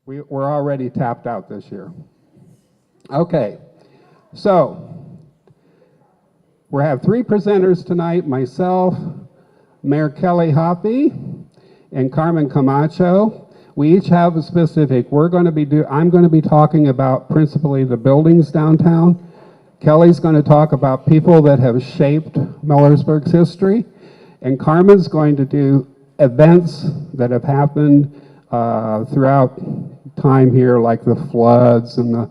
We're already tapped out this year. Okay, so we have three presenters tonight, myself, Mayor Kelly Hoppy, and Carmen Camacho. We each have a specific. I'm going to be talking about principally the buildings downtown. Kelly's going to talk about people that have shaped Millersburg's history, and Carmen's going to do events that have happened throughout time here, like the floods and the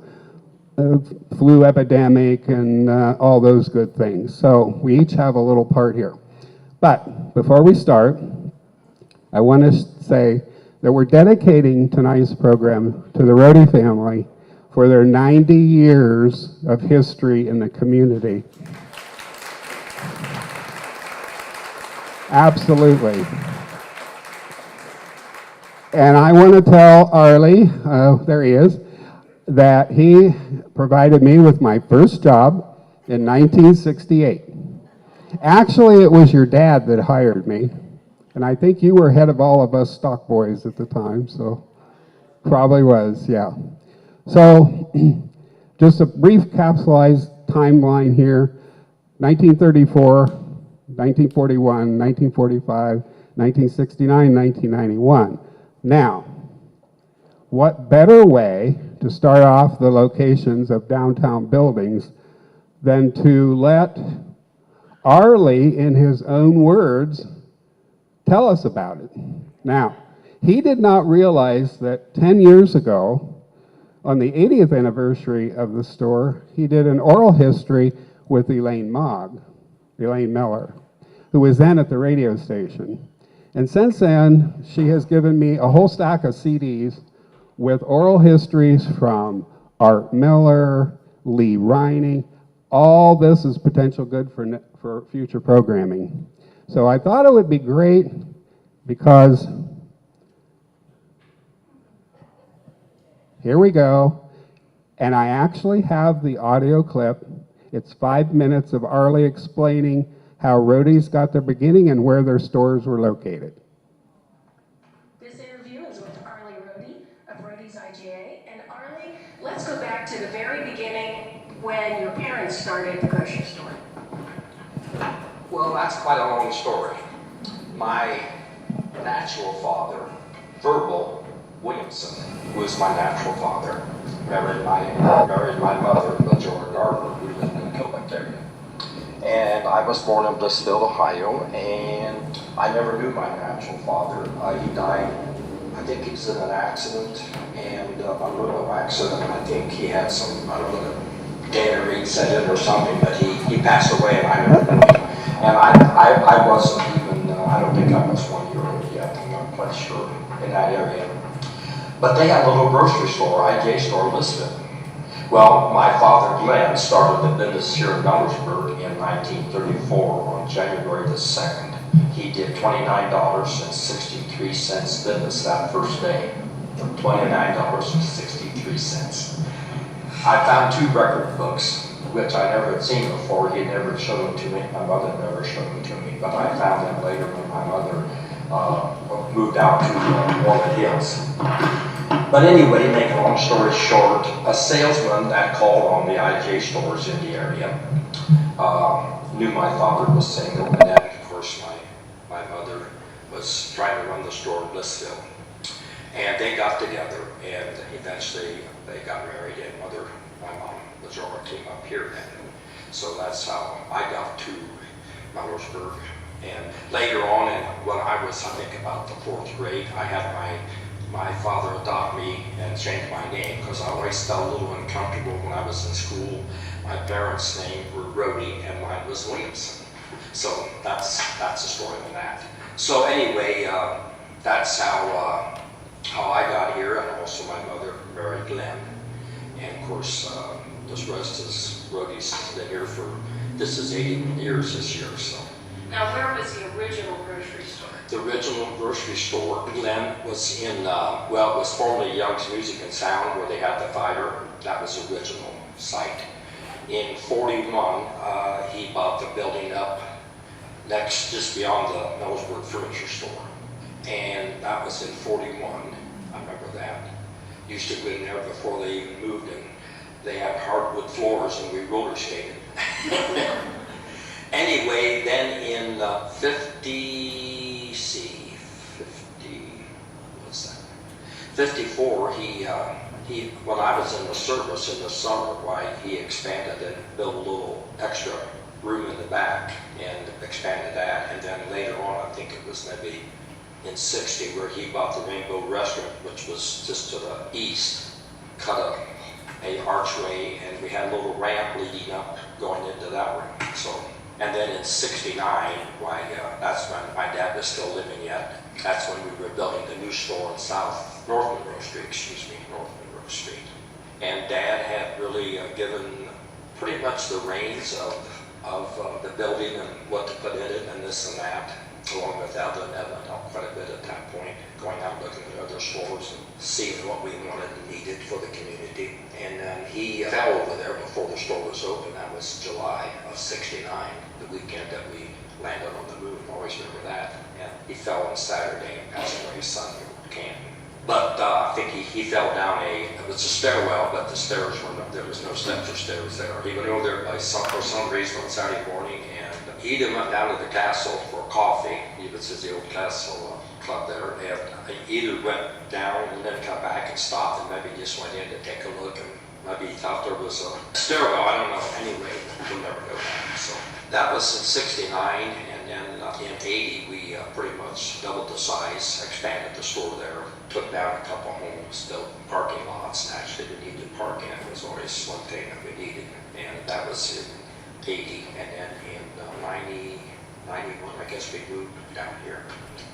flu epidemic and all those good things. So we each have a little part here. But before we start, I want to say that we're dedicating tonight's program to the Rohde family for their 90 years of history in the community. Absolutely. And I want to tell Arlie, there he is, that he provided me with my first job in 1968. Actually, it was your dad that hired me, and I think you were head of all of us stock boys at the time, so probably was, yeah. So just a brief capsulized timeline here: 1934, 1941, 1945, 1969, 1991. Now, what better way to start off the locations of downtown buildings than to let Arlie, in his own words, tell us about it. Now, he did not realize that 10 years ago, on the 80th anniversary of the store, he did an oral history with Elaine Miller, who was then at the radio station. And since then, she has given me a whole stack of CDs with oral histories from Art Miller, Lee Reining. All this is potential good for future programming. So I thought it would be great because here we go. And I actually have the audio clip. It's 5 minutes of Arlie explaining how Rohde's got their beginning and where their stores were located. This interview is with Arlie Rohde of Rohde's IGA. And Arlie, let's go back to the very beginning when your parents started the grocery store. Well, that's quite a long story. My natural father, Verbal Williamson, who was my natural father, married my mother, Majora Gardner, who lived in the Kilbuck area. And I was born in Blissville, Ohio, and I never knew my natural father. He died, I think he was in an accident, and a little accident. I think he had some, I don't know, Gatorade set in or something, but he passed away, and I never knew him. And I wasn't even, I don't think I was 1 year old yet, I'm not quite sure, in that area. But they had a little grocery store, IGA store in Blissville. Well, my father, Glenn, started the business here in Millersburg in 1934 on January the 2nd. He did $29.63 business that first day. $29.63. I found 2 record books, which I never had seen before. He had never showed them to me. My mother never showed them to me, but I found them later when my mother moved out to Walnut Hills. But anyway, make a long story short, a salesman that called on the IGA stores in the area knew my father was single, and then, of course, my mother was trying to run the store in Blissville. And they got together, and eventually they got married, and my mom, Majora, came up here then. So that's how I got to Millersburg. And later on, when I was, I think, about the 4th grade, I had my father adopt me and change my name because I always felt a little uncomfortable when I was in school. My parents' names were Rohde and mine was Williamson. So that's the story on that. So anyway, that's how I got here, and also my mother married Glenn. And of course, this rest is Rohde's been here for, this is 80 years this year. So. Now, where was the original grocery store? The original grocery store, Glenn, was in, well, it was formerly Young's Music and Sound, where they had the fire. That was the original site. In 41, he bought the building up next, just beyond the Millersburg Furniture Store. And that was in 41, I remember that. used to go in there before they even moved in. They had hardwood floors and we roller skated. Anyway, then in 54, when I was in the service in the summer, why he expanded and built a little extra room in the back and expanded that. And then later on, I think it was maybe in 60, where he bought the Rainbow Restaurant, which was just to the east, cut a archway, and we had a little ramp leading up going into that room. So, and then in 69, that's when my dad was still living yet. That's when we were building the new store in North Monroe Street. And Dad had really given pretty much the reins of the building and what to put in it and this and that, along with Evan helped quite a bit at that point, going out looking at other stores and seeing what we wanted and needed for the community. And then he fell over there before the store was open. That was July of 69, the weekend that we landed on the moon. I always remember that. And he fell on Saturday and passed away Sunday at camp. But I think he fell down it was a stairwell, but the stairs there was no steps or stairs there. He went over there for some reason on Saturday morning, and he then went down to the castle for coffee. He was at the old castle club there, and he either went down and then come back and stopped and maybe just went in to take a look, and maybe he thought there was a stairwell, I don't know. Anyway, we'll never know that. So that was in 69, and then in 80, we pretty much doubled the size, expanded the store there, took down a couple homes, built parking lots, and actually we needed parking. It was always one thing that we needed, and that was in 80, and then in 90, 91, I guess we moved down here.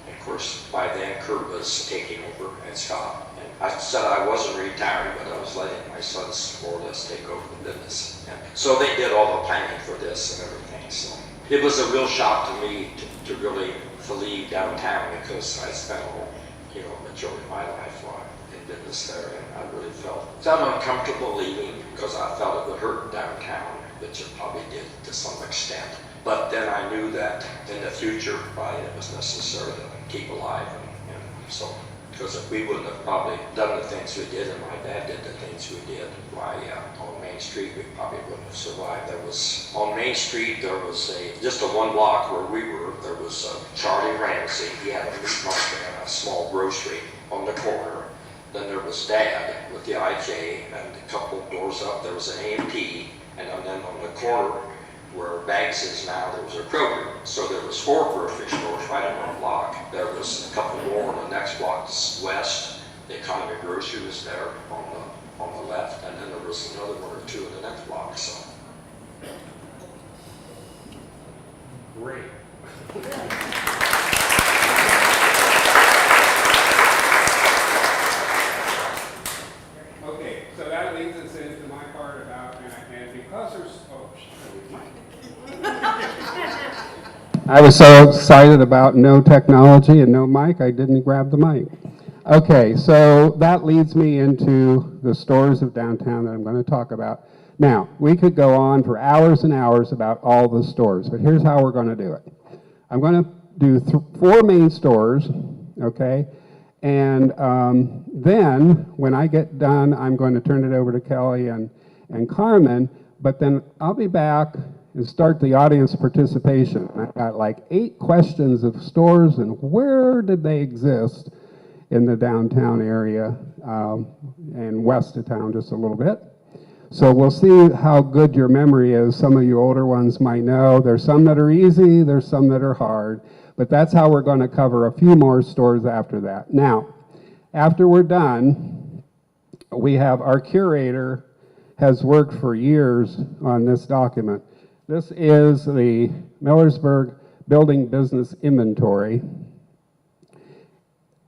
And of course, by then Kurt was taking over and Scott. And I said I wasn't retiring, but I was letting my sons more or less take over the business. And so they did all the planning for this and everything. So it was a real shock to me to really leave downtown, because I spent majority of my life in business there, and I really felt uncomfortable leaving because I felt it would hurt downtown, which it probably did to some extent. But then I knew that in the future, it was necessary to keep alive, and so, because if we wouldn't have probably done the things we did, and my dad did the things we did, on Main Street, we probably wouldn't have survived. On Main Street, there was just a one block where we were, there was Charlie Ramsey. He had a meat market and a small grocery on the corner. Then there was Dad with the IJ, and a couple doors up, there was an A&P, and then on the corner where Bags is now, there was a Kroger. So there was 4 grocery stores right on one block. There was a couple more on the next block west. The Economy Grocery was there on the left, and then there was another 1 or 2 in the next block. So Great. Okay, so that leads us into my part about, and because there's, I was so excited about no technology and no mic, I didn't grab the mic. Okay, so that leads me into the stores of downtown that I'm going to talk about. Now, we could go on for hours and hours about all the stores, but here's how we're going to do it. I'm going to do 4 main stores, okay? And then, when I get done, I'm going to turn it over to Kelly and Carmen, but then I'll be back and start the audience participation. I've got like 8 questions of stores and where did they exist in the downtown area and west of town just a little bit. So we'll see how good your memory is. Some of you older ones might know. There's some that are easy, there's some that are hard, but that's how we're going to cover a few more stores after that. Now, after we're done, we have our curator has worked for years on this document. This is the Millersburg Building Business Inventory.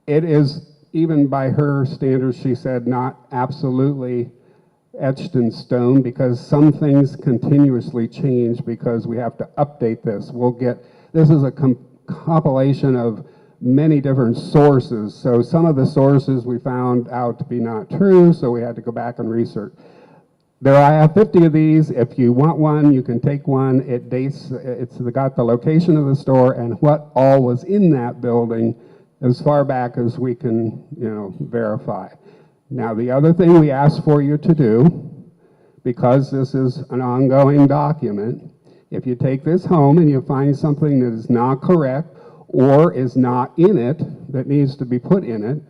It is, even by her standards, she said, not absolutely etched in stone, because some things continuously change because we have to update this. This is a compilation of many different sources. So some of the sources we found out to be not true, so we had to go back and research. I have 50 of these. If you want one, you can take one. It dates, it's got the location of the store and what all was in that building as far back as we can, verify. Now, the other thing we ask for you to do, because this is an ongoing document, if you take this home and you find something that is not correct or is not in it that needs to be put in it,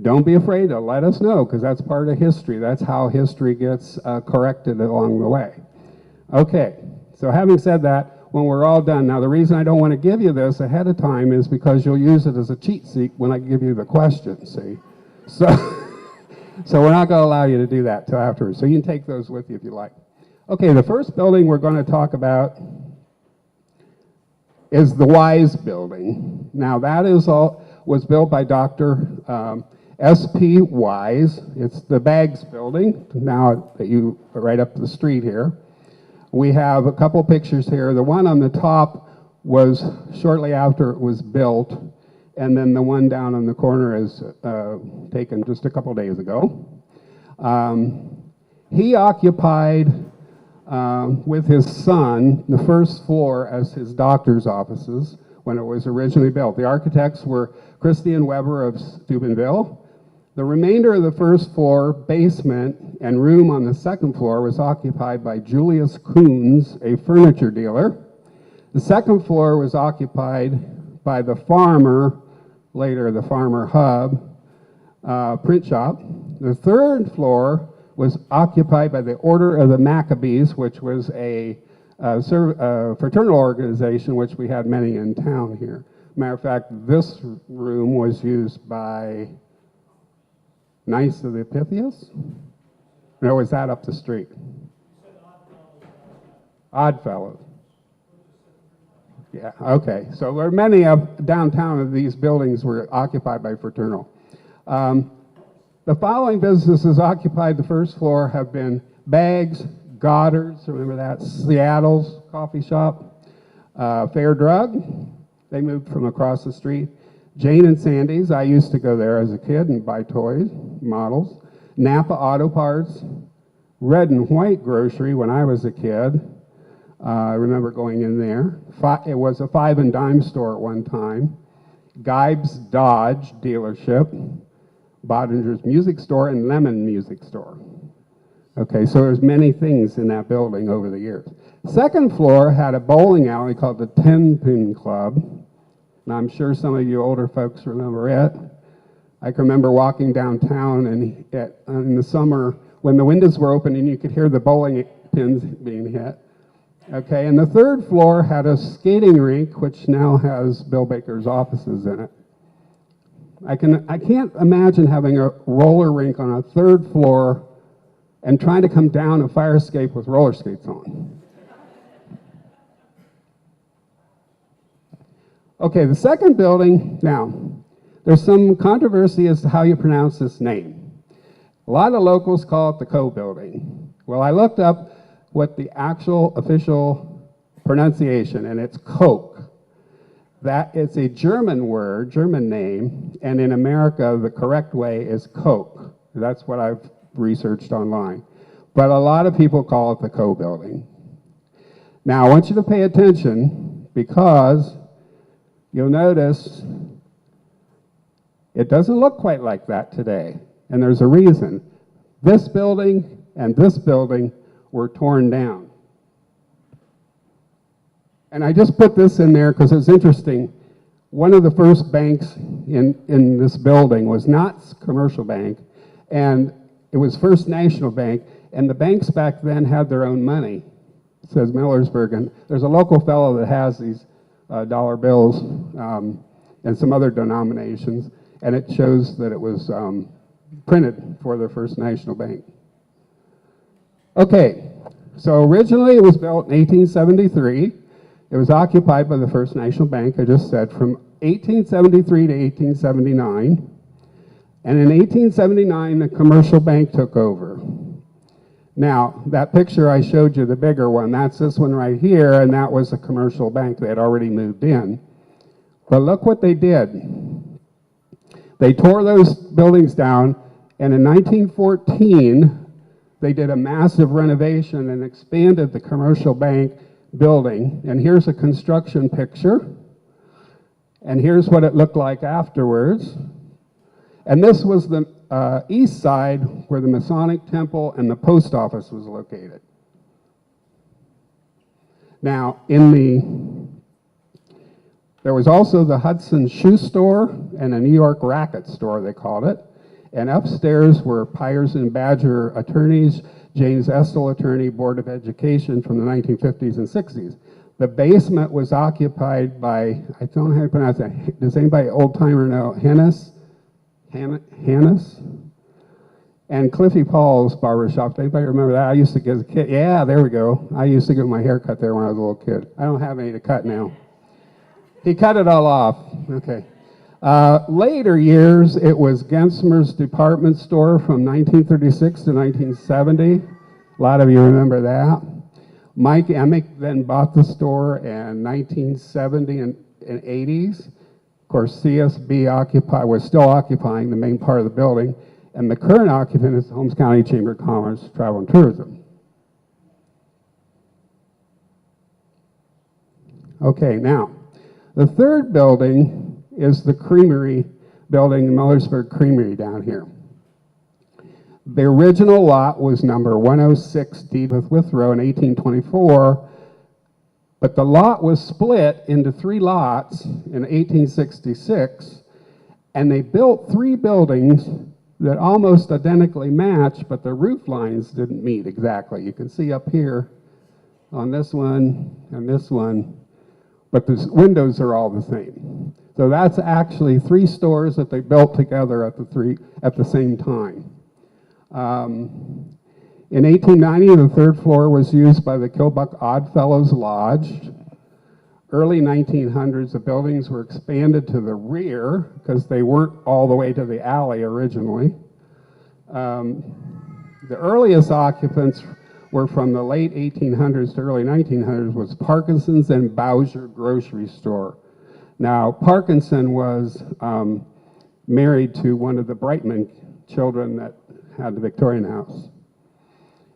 don't be afraid to let us know, because that's part of history. That's how history gets corrected along the way. Okay, so having said that, when we're all done, now the reason I don't want to give you this ahead of time is because you'll use it as a cheat sheet when I give you the questions, see? So, so we're not going to allow you to do that till afterwards. So you can take those with you if you like. Okay, the first building we're going to talk about is the Wise Building. Now that was built by Dr. S.P. Wise. It's the Baggs Building, now that you are right up the street here. We have a couple pictures here. The one on the top was shortly after it was built, and then the one down on the corner is taken just a couple days ago. He occupied, with his son, the first floor as his doctor's offices when it was originally built. The architects were Christie and Weber of Steubenville. The remainder of the first floor, basement, and room on the second floor was occupied by Julius Coons, a furniture dealer. The second floor was occupied by the Farmer, later the Farmer Hub, print shop. The third floor was occupied by the Order of the Maccabees, which was a fraternal organization, which we had many in town here. Matter of fact, this room was used by Knights of the Pythias? Or was that up the street? Oddfellows. Yeah, okay. So there are many of downtown of these buildings were occupied by fraternal. The following businesses occupied the first floor have been Baggs, Goddard's, remember that? Seattle's coffee shop, Fair Drug. They moved from across the street. Jane and Sandy's, I used to go there as a kid and buy toys, models. Napa Auto Parts, Red and White Grocery when I was a kid. I remember going in there. It was a 5 and dime store at one time. Geib's Dodge dealership, Bodinger's Music Store, and Lemon Music Store. Okay, so there's many things in that building over the years. Second floor had a bowling alley called the 10-Pin Club. And I'm sure some of you older folks remember it. I can remember walking downtown and in the summer when the windows were open and you could hear the bowling pins being hit. Okay, and the third floor had a skating rink, which now has Bill Baker's offices in it. I can't imagine having a roller rink on a third floor and trying to come down a fire escape with roller skates on. Okay, the second building, now, there's some controversy as to how you pronounce this name. A lot of locals call it the Co Building. Well, I looked up what the actual official pronunciation, and it's Coke. That it's a German word, German name, and in America, the correct way is Coke. That's what I've researched online. But a lot of people call it the Co Building. Now, I want you to pay attention because you'll notice it doesn't look quite like that today, and there's a reason. This building and this building were torn down. And I just put this in there because it's interesting. One of the first banks in this building was not Commercial Bank, and it was First National Bank, and the banks back then had their own money. It says Millersburg, and there's a local fellow that has these dollar bills and some other denominations, and it shows that it was printed for the First National Bank. Okay, so originally it was built in 1873. It was occupied by the First National Bank, I just said, from 1873 to 1879. And in 1879, the Commercial Bank took over. Now, that picture I showed you, the bigger one, that's this one right here, and that was a commercial bank. They had already moved in. But look what they did. They tore those buildings down, and in 1914, they did a massive renovation and expanded the commercial bank building. And here's a construction picture. And here's what it looked like afterwards. And this was the east side where the Masonic Temple and the post office was located. Now, there was also the Hudson Shoe Store and a New York Racket Store, they called it. And upstairs were Pyers and Badger attorneys, James Estel attorney, Board of Education from the 1950s and 60s. The basement was occupied by, I don't know how to pronounce that. Does anybody old timer know? Hannes? And Cliffy Paul's barbershop. Anybody remember that? I used to get as a kid. Yeah, there we go. I used to get my hair cut there when I was a little kid. I don't have any to cut now. He cut it all off. Okay. Later years, it was Gensmer's department store from 1936 to 1970. A lot of you remember that. Mike Emick then bought the store in 1970 and 80s. Of course, CSB was still occupying the main part of the building, and the current occupant is the Holmes County Chamber of Commerce, Travel and Tourism. Okay, now, the third building is the Creamery building, the Millersburg Creamery down here. The original lot was number 106 Deedwith Row in 1824, but the lot was split into 3 lots in 1866, and they built 3 buildings that almost identically match, but the roof lines didn't meet exactly. You can see up here on this one and this one, but the windows are all the same. So that's actually 3 stores that they built together at the same time. In 1890, the 3rd floor was used by the Kilbuck Oddfellows Lodge. Early 1900s, the buildings were expanded to the rear because they weren't all the way to the alley originally. The earliest occupants were from the late 1800s to early 1900s was Parkinson's and Bowser Grocery Store. Now, Parkinson was married to one of the Brightman children that had the Victorian house.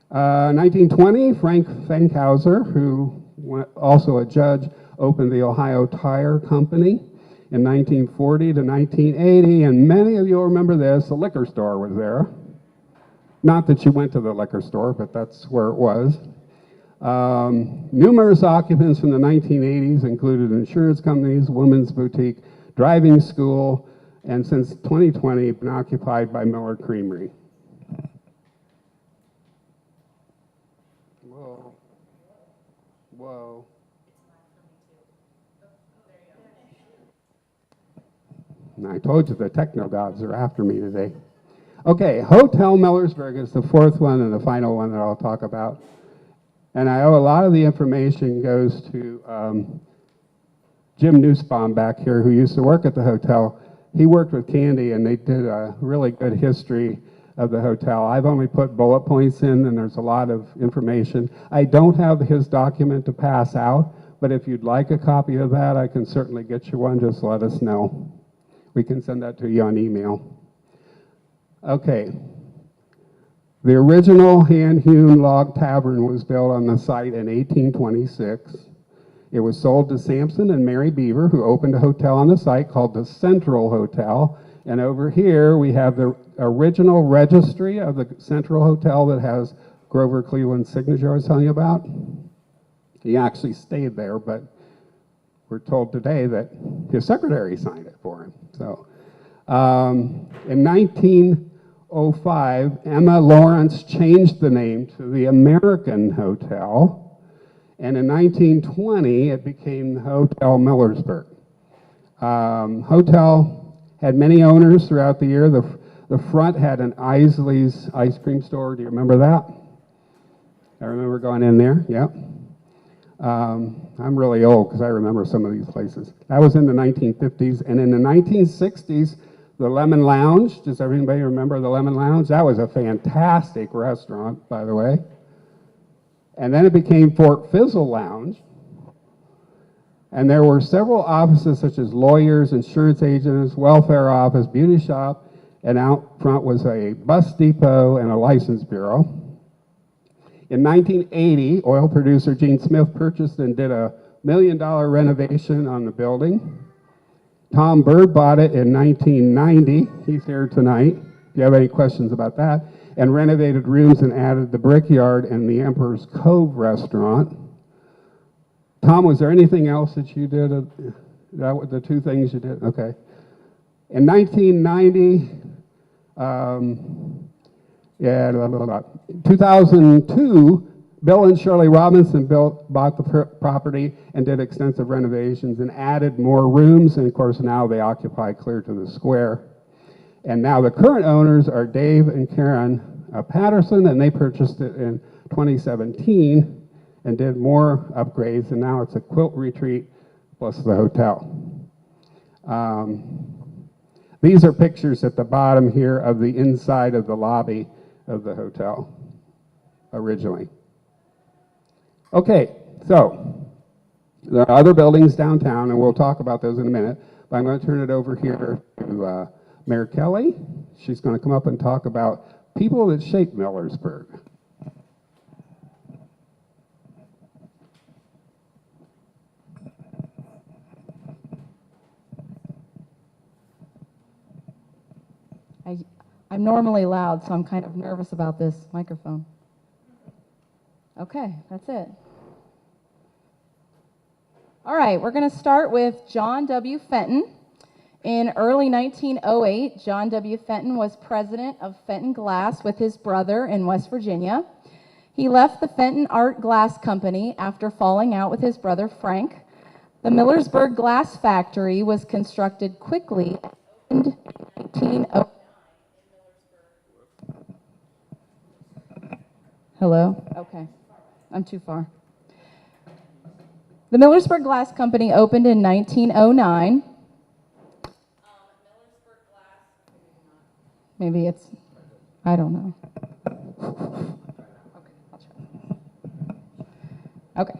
1920, Frank Fankhauser, who was also a judge, opened the Ohio Tire Company. In 1940 to 1980, and many of you will remember this, the liquor store was there. Not that you went to the liquor store, but that's where it was. Numerous occupants from the 1980s included insurance companies, women's boutique, driving school, and since 2020, been occupied by Miller Creamery. Whoa. Whoa. And I told you the techno gods are after me today. Okay, Hotel Millersburg is the 4th one and the final one that I'll talk about. And I owe a lot of the information goes to Jim Nussbaum back here, who used to work at the hotel. He worked with Candy, and they did a really good history of the hotel. I've only put bullet points in, and there's a lot of information. I don't have his document to pass out, but if you'd like a copy of that, I can certainly get you one. Just let us know. We can send that to you on email. Okay. The original hand-hewn log tavern was built on the site in 1826. It was sold to Sampson and Mary Beaver, who opened a hotel on the site called the Central Hotel. And over here, we have the original registry of the Central Hotel that has Grover Cleveland's signature I was telling you about. He actually stayed there, but we're told today that his secretary signed it for him. So, in 1905, Emma Lawrence changed the name to the American Hotel, and in 1920, it became Hotel Millersburg. Hotel had many owners throughout the year. The front had an Isley's ice cream store. Do you remember that? I remember going in there, yeah. I'm really old because I remember some of these places. That was in the 1950s, and in the 1960s, the Lemon Lounge. Does everybody remember the Lemon Lounge? That was a fantastic restaurant, by the way. And then it became Fort Fizzle Lounge. And there were several offices such as lawyers, insurance agents, welfare office, beauty shop, and out front was a bus depot and a license bureau. In 1980, oil producer Gene Smith purchased and did a $1 million renovation on the building. Tom Bird bought it in 1990. He's here tonight. If you have any questions about that. And renovated rooms and added the Brickyard and the Emperor's Cove restaurant. Tom, was there anything else that you did? That were the two things you did? Okay. In 1990, 2002, Bill and Shirley Robinson bought the property and did extensive renovations and added more rooms. And of course, now they occupy clear to the square. And now the current owners are Dave and Karen Patterson, and they purchased it in 2017 and did more upgrades. And now it's a quilt retreat plus the hotel. These are pictures at the bottom here of the inside of the lobby of the hotel originally. Okay, so there are other buildings downtown, and we'll talk about those in a minute, but I'm going to turn it over here to Mayor Kelly. She's going to come up and talk about people that shape Millersburg. I'm normally loud, so I'm kind of nervous about this microphone. Okay, that's it. All right, we're going to start with John W. Fenton. In early 1908, John W. Fenton was president of Fenton Glass with his brother in West Virginia. He left the Fenton Art Glass Company after falling out with his brother Frank. The Millersburg Glass Factory was constructed quickly in 1908. Hello? Okay. I'm too far. The Millersburg Glass Company opened in 1909. Maybe it's, I don't know. Okay, I'll try. Okay.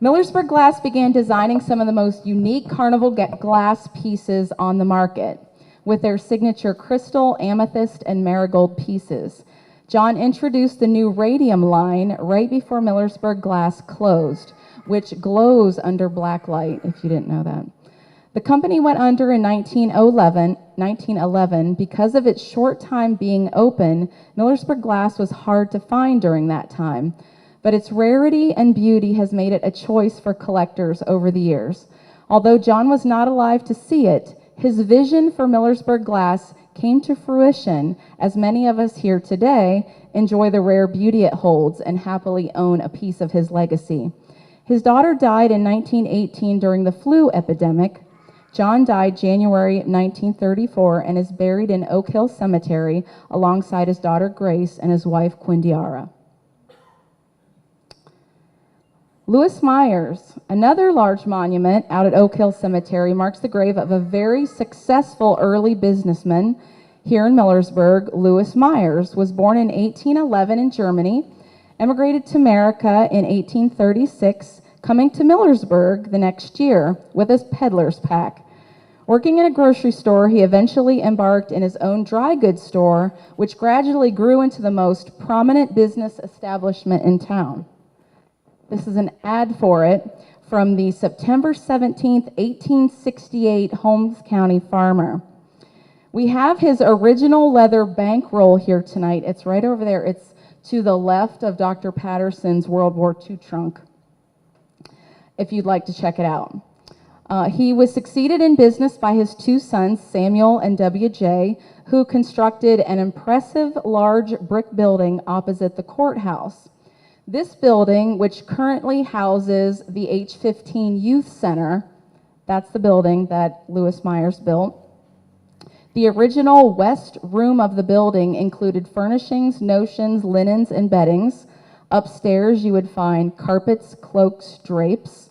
Millersburg Glass began designing some of the most unique carnival glass pieces on the market with their signature crystal, amethyst, and marigold pieces. John introduced the new radium line right before Millersburg Glass closed, which glows under black light, if you didn't know that. The company went under in 1911. Because of its short time being open, Millersburg Glass was hard to find during that time, but its rarity and beauty has made it a choice for collectors over the years. Although John was not alive to see it, his vision for Millersburg Glass came to fruition as many of us here today enjoy the rare beauty it holds and happily own a piece of his legacy. His daughter died in 1918 during the flu epidemic. John died January 1934 and is buried in Oak Hill Cemetery alongside his daughter Grace and his wife Quindiara. Lewis Myers, another large monument out at Oak Hill Cemetery, marks the grave of a very successful early businessman here in Millersburg. Lewis Myers was born in 1811 in Germany, emigrated to America in 1836, coming to Millersburg the next year with his peddler's pack. Working in a grocery store, he eventually embarked in his own dry goods store, which gradually grew into the most prominent business establishment in town. This is an ad for it from the September 17th, 1868 Holmes County Farmer. We have his original leather bankroll here tonight. It's right over there. It's to the left of Dr. Patterson's World War II trunk, if you'd like to check it out. He was succeeded in business by his two sons, Samuel and W.J., who constructed an impressive large brick building opposite the courthouse. This building, which currently houses the H-15 Youth Center, that's the building that Lewis Myers built. The original west room of the building included furnishings, notions, linens, and beddings. Upstairs, you would find carpets, cloaks, drapes,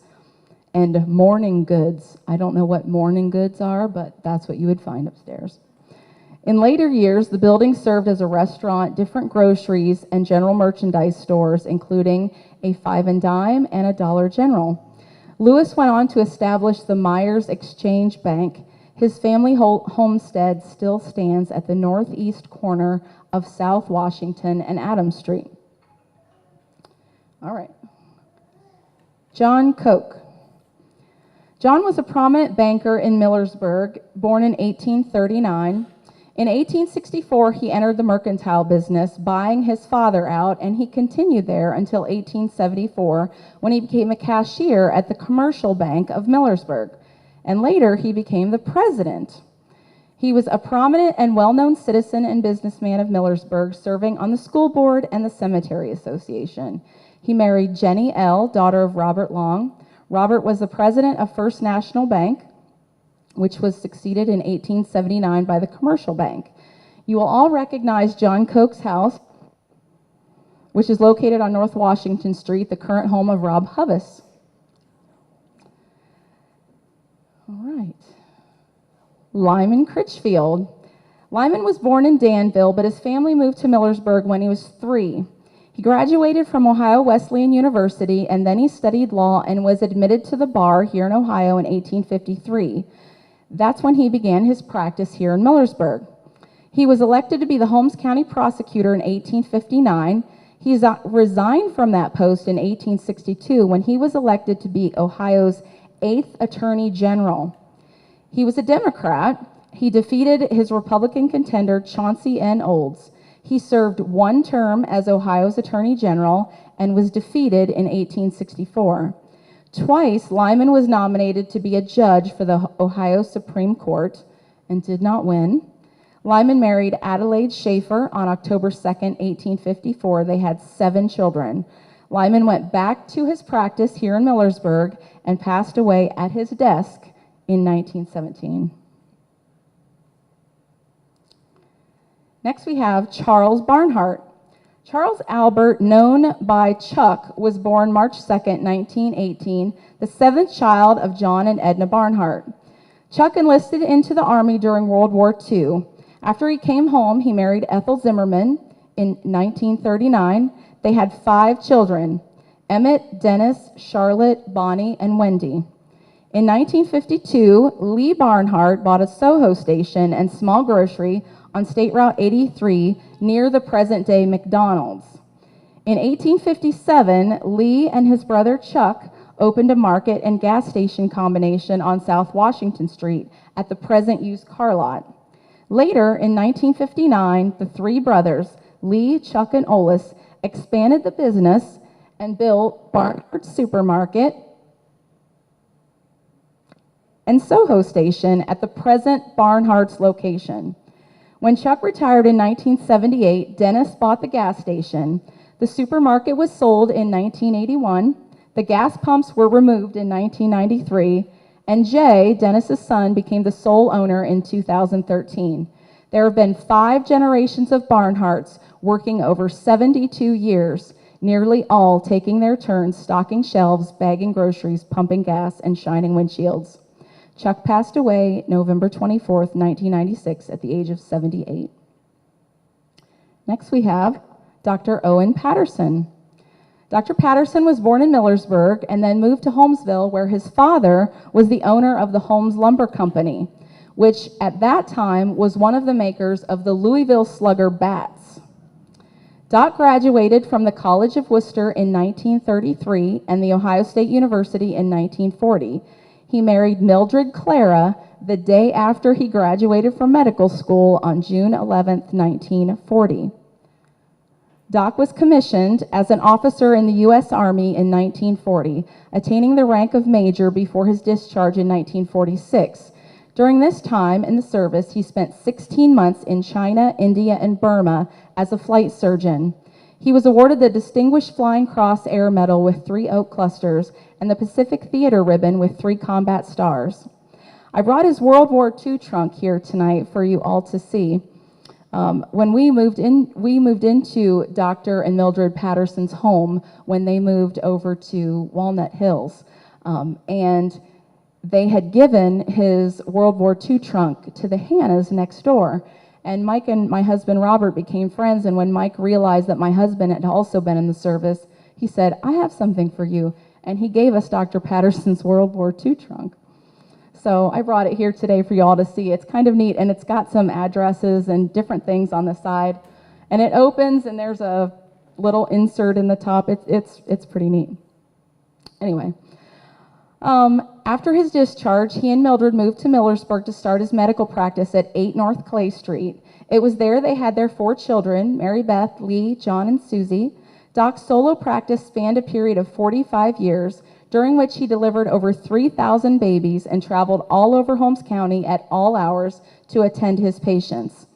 and mourning goods. I don't know what mourning goods are, but that's what you would find upstairs. In later years, the building served as a restaurant, different groceries, and general merchandise stores, including a 5 and dime and a Dollar General. Lewis went on to establish the Myers Exchange Bank. His family homestead still stands at the northeast corner of South Washington and Adams Street. All right. John Koch. John was a prominent banker in Millersburg, born in 1839. In 1864, he entered the mercantile business, buying his father out, and he continued there until 1874, when he became a cashier at the Commercial Bank of Millersburg, and later he became the president. He was a prominent and well-known citizen and businessman of Millersburg, serving on the school board and the cemetery association. He married Jenny L., daughter of Robert Long. Robert was the president of First National Bank, which was succeeded in 1879 by the Commercial Bank. You will all recognize John Koch's house, which is located on North Washington Street, the current home of Rob Hubbis. All right. Lyman Critchfield. Lyman was born in Danville, but his family moved to Millersburg when he was 3. He graduated from Ohio Wesleyan University, and then he studied law and was admitted to the bar here in Ohio in 1853. That's when he began his practice here in Millersburg. He was elected to be the Holmes County prosecutor in 1859. He resigned from that post in 1862 when he was elected to be Ohio's 8th Attorney General. He was a Democrat. He defeated his Republican contender, Chauncey N. Olds. He served 1 term as Ohio's Attorney General and was defeated in 1864. Twice, Lyman was nominated to be a judge for the Ohio Supreme Court and did not win. Lyman married Adelaide Schaefer on October 2nd, 1854. They had 7 children. Lyman went back to his practice here in Millersburg and passed away at his desk in 1917. Next we have Charles Barnhart. Charles Albert, known by Chuck, was born March 2nd, 1918, the 7th child of John and Edna Barnhart. Chuck enlisted into the Army during World War II. After he came home, he married Ethel Zimmerman in 1939. They had 5 children: Emmett, Dennis, Charlotte, Bonnie, and Wendy. In 1952, Lee Barnhart bought a Soho station and small grocery on State Route 83 near the present-day McDonald's. In 1857, Lee and his brother Chuck opened a market and gas station combination on South Washington Street at the present used car lot. Later, in 1959, the 3 brothers, Lee, Chuck, and Olis, expanded the business and built Barnhart Supermarket and Soho Station at the present Barnhart's location. When Chuck retired in 1978, Dennis bought the gas station. The supermarket was sold in 1981. The gas pumps were removed in 1993. And Jay, Dennis's son, became the sole owner in 2013. There have been 5 generations of Barnharts working over 72 years, nearly all taking their turns stocking shelves, bagging groceries, pumping gas, and shining windshields. Chuck passed away November 24th, 1996, at the age of 78. Next we have Dr. Owen Patterson. Dr. Patterson was born in Millersburg and then moved to Holmesville, where his father was the owner of the Holmes Lumber Company, which at that time was one of the makers of the Louisville Slugger bats. Doc graduated from the College of Worcester in 1933 and the Ohio State University in 1940. He married Mildred Clara the day after he graduated from medical school on June 11, 1940. Doc was commissioned as an officer in the U.S. Army in 1940, attaining the rank of major before his discharge in 1946. During this time in the service, he spent 16 months in China, India, and Burma as a flight surgeon. He was awarded the Distinguished Flying Cross Air Medal with 3 oak clusters and the Pacific Theater Ribbon with 3 combat stars. I brought his World War II trunk here tonight for you all to see. When we moved into Dr. and Mildred Patterson's home when they moved over to Walnut Hills, and they had given his World War II trunk to the Hannahs next door. And Mike and my husband Robert became friends, and when Mike realized that my husband had also been in the service, he said, "I have something for you," and he gave us Dr. Patterson's World War II trunk. So I brought it here today for you all to see. It's kind of neat, and it's got some addresses and different things on the side. And it opens, and there's a little insert in the top. It's pretty neat. Anyway, After his discharge, he and Mildred moved to Millersburg to start his medical practice at 8 North Clay Street. It was there they had their 4 children, Mary Beth, Lee, John, and Susie. Doc's solo practice spanned a period of 45 years, during which he delivered over 3,000 babies and traveled all over Holmes County at all hours to attend his patients.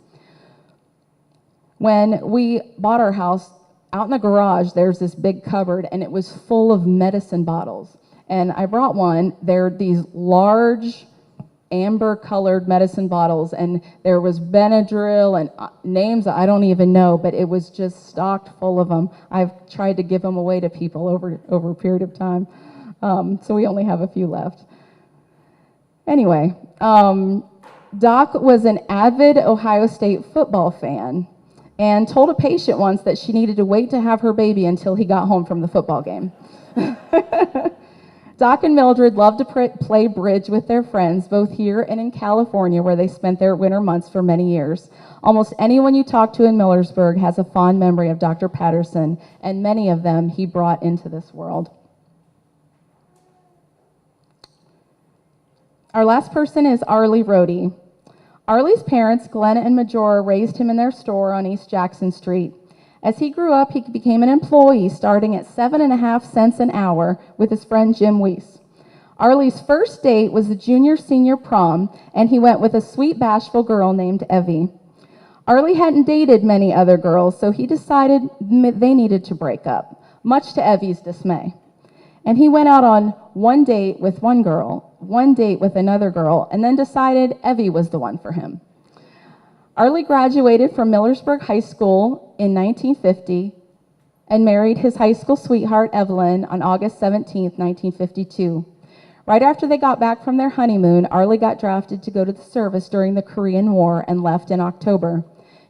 When we bought our house, out in the garage, there's this big cupboard, and it was full of medicine bottles. And I brought one. They're these large, amber-colored medicine bottles, and there was Benadryl and names I don't even know, but it was just stocked full of them. I've tried to give them away to people over a period of time, so we only have a few left. Anyway, Doc was an avid Ohio State football fan and told a patient once that she needed to wait to have her baby until he got home from the football game. Doc and Mildred loved to play bridge with their friends, both here and in California, where they spent their winter months for many years. Almost anyone you talk to in Millersburg has a fond memory of Dr. Patterson, and many of them he brought into this world. Our last person is Arlie Rohde. Arlie's parents, Glenn and Majora, raised him in their store on East Jackson Street. As he grew up, he became an employee starting at 7.5 cents an hour with his friend Jim Weiss. Arlie's first date was the junior-senior prom, and he went with a sweet, bashful girl named Evie. Arlie hadn't dated many other girls, so he decided they needed to break up, much to Evie's dismay. And he went out on one date with one girl, one date with another girl, and then decided Evie was the one for him. Arlie graduated from Millersburg High School in 1950 and married his high school sweetheart, Evelyn, on August 17, 1952. Right after they got back from their honeymoon, Arlie got drafted to go to the service during the Korean War and left in October.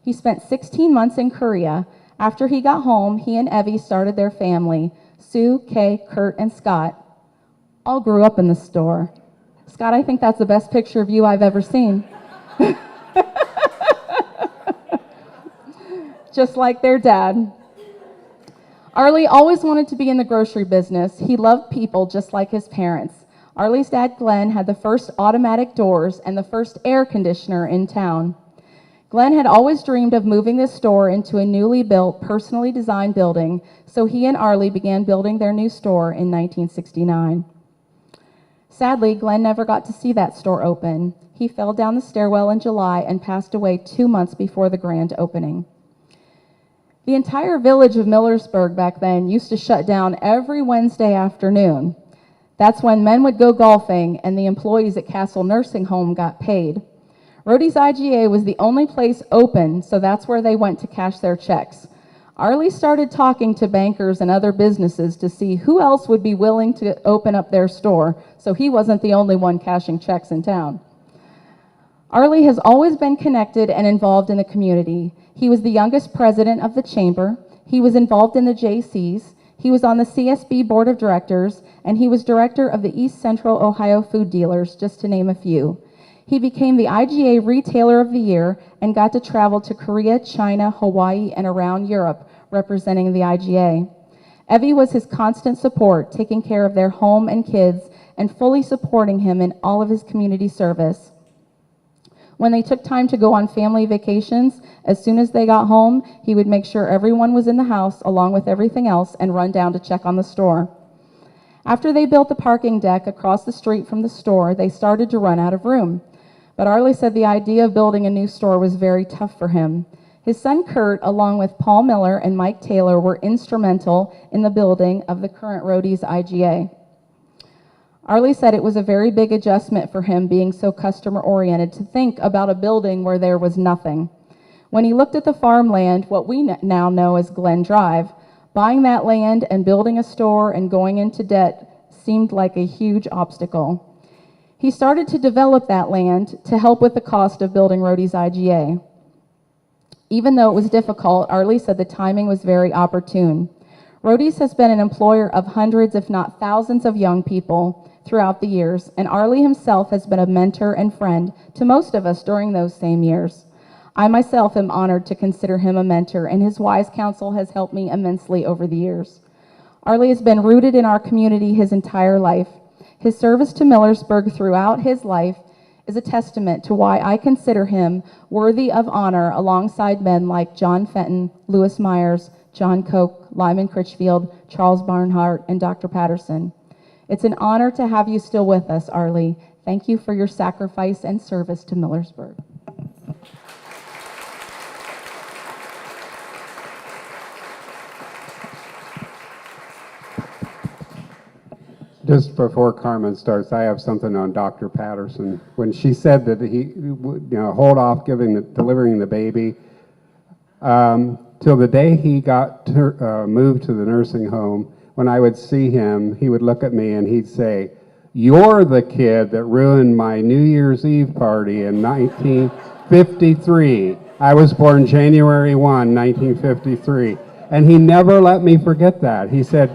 He spent 16 months in Korea. After he got home, he and Evie started their family. Sue, Kay, Kurt, and Scott all grew up in the store. Scott, I think that's the best picture of you I've ever seen. Just like their dad. Arlie always wanted to be in the grocery business. He loved people just like his parents. Arlie's dad, Glenn, had the first automatic doors and the first air conditioner in town. Glenn had always dreamed of moving this store into a newly built, personally designed building, so he and Arlie began building their new store in 1969. Sadly, Glenn never got to see that store open. He fell down the stairwell in July and passed away 2 months before the grand opening. The entire village of Millersburg back then used to shut down every Wednesday afternoon. That's when men would go golfing and the employees at Castle Nursing Home got paid. Rohde's IGA was the only place open, so that's where they went to cash their checks. Arlie started talking to bankers and other businesses to see who else would be willing to open up their store, so he wasn't the only one cashing checks in town. Arlie has always been connected and involved in the community. He was the youngest president of the chamber. He was involved in the JCs. He was on the CSB board of directors, and he was director of the East Central Ohio Food Dealers, just to name a few. He became the IGA Retailer of the Year and got to travel to Korea, China, Hawaii, and around Europe, representing the IGA. Evie was his constant support, taking care of their home and kids, and fully supporting him in all of his community service. When they took time to go on family vacations, as soon as they got home, he would make sure everyone was in the house along with everything else and run down to check on the store. After they built the parking deck across the street from the store, they started to run out of room. But Arlie said the idea of building a new store was very tough for him. His son Kurt, along with Paul Miller and Mike Taylor, were instrumental in the building of the current Rohde's IGA. Arlie said it was a very big adjustment for him, being so customer-oriented, to think about a building where there was nothing. When he looked at the farmland, what we now know as Glen Drive, buying that land and building a store and going into debt seemed like a huge obstacle. He started to develop that land to help with the cost of building Rohde's IGA. Even though it was difficult, Arlie said the timing was very opportune. Rohde's has been an employer of hundreds, if not thousands, of young people throughout the years, and Arlie himself has been a mentor and friend to most of us during those same years. I myself am honored to consider him a mentor, and his wise counsel has helped me immensely over the years. Arlie has been rooted in our community his entire life. His service to Millersburg throughout his life is a testament to why I consider him worthy of honor alongside men like John Fenton, Lewis Myers, John Koch, Lyman Critchfield, Charles Barnhart, and Dr. Patterson. It's an honor to have you still with us, Arlie. Thank you for your sacrifice and service to Millersburg. Just before Carmen starts, I have something on Dr. Patterson. When she said that he would, hold off delivering the baby till the day he got moved to the nursing home, when I would see him, he would look at me and he'd say, "You're the kid that ruined my New Year's Eve party in 1953. I was born January 1, 1953. And he never let me forget that. He said,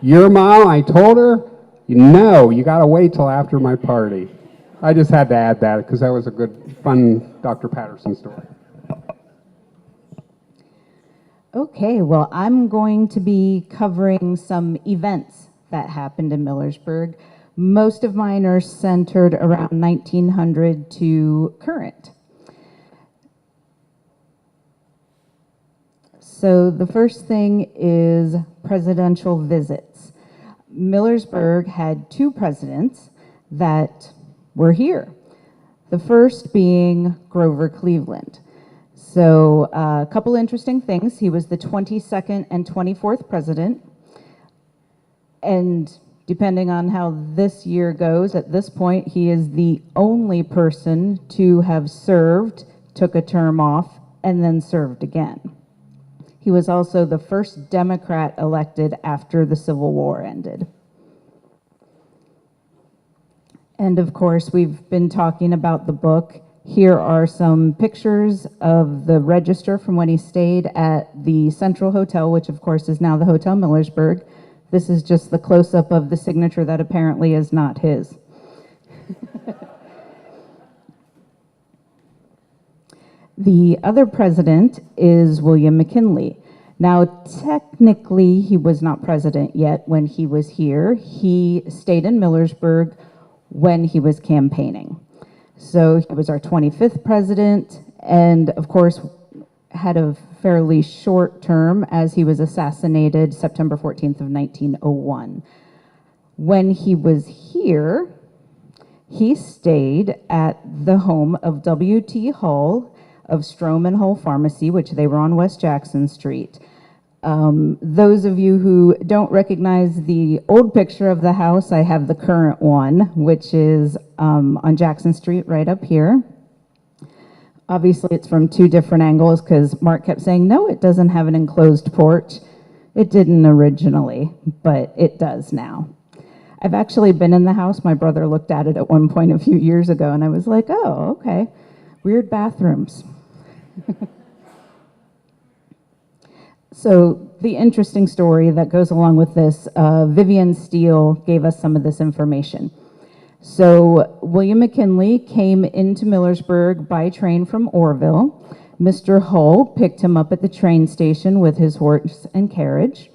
"Your mom," I told her, "No, you got to wait till after my party." I just had to add that because that was a good, fun Dr. Patterson story. Okay, well, I'm going to be covering some events that happened in Millersburg. Most of mine are centered around 1900 to current. So the first thing is presidential visits. Millersburg had two presidents that were here. The first being Grover Cleveland. So a couple interesting things. He was the 22nd and 24th president. And depending on how this year goes, at this point, he is the only person to have served, took a term off, and then served again. He was also the first Democrat elected after the Civil War ended. And of course, we've been talking about the book. Here are some pictures of the register from when he stayed at the Central Hotel, which of course is now the Hotel Millersburg. This is just the close-up of the signature that apparently is not his. The other president is William McKinley. Now, technically, he was not president yet when he was here. He stayed in Millersburg when he was campaigning. So he was our 25th president, and of course, had a fairly short term as he was assassinated September 14th of 1901. When he was here, he stayed at the home of W.T. Hull of Stroman Hull Pharmacy, which they were on West Jackson Street. Those of you who don't recognize the old picture of the house, I have the current one, which is on Jackson Street right up here. Obviously, it's from two different angles because Mark kept saying, no, it doesn't have an enclosed porch. It didn't originally, but it does now. I've actually been in the house. My brother looked at it at one point a few years ago, and I was like, oh, okay. Weird bathrooms. So the interesting story that goes along with this, Vivian Steele gave us some of this information. So William McKinley came into Millersburg by train from Orville. Mr. Hull picked him up at the train station with his horse and carriage.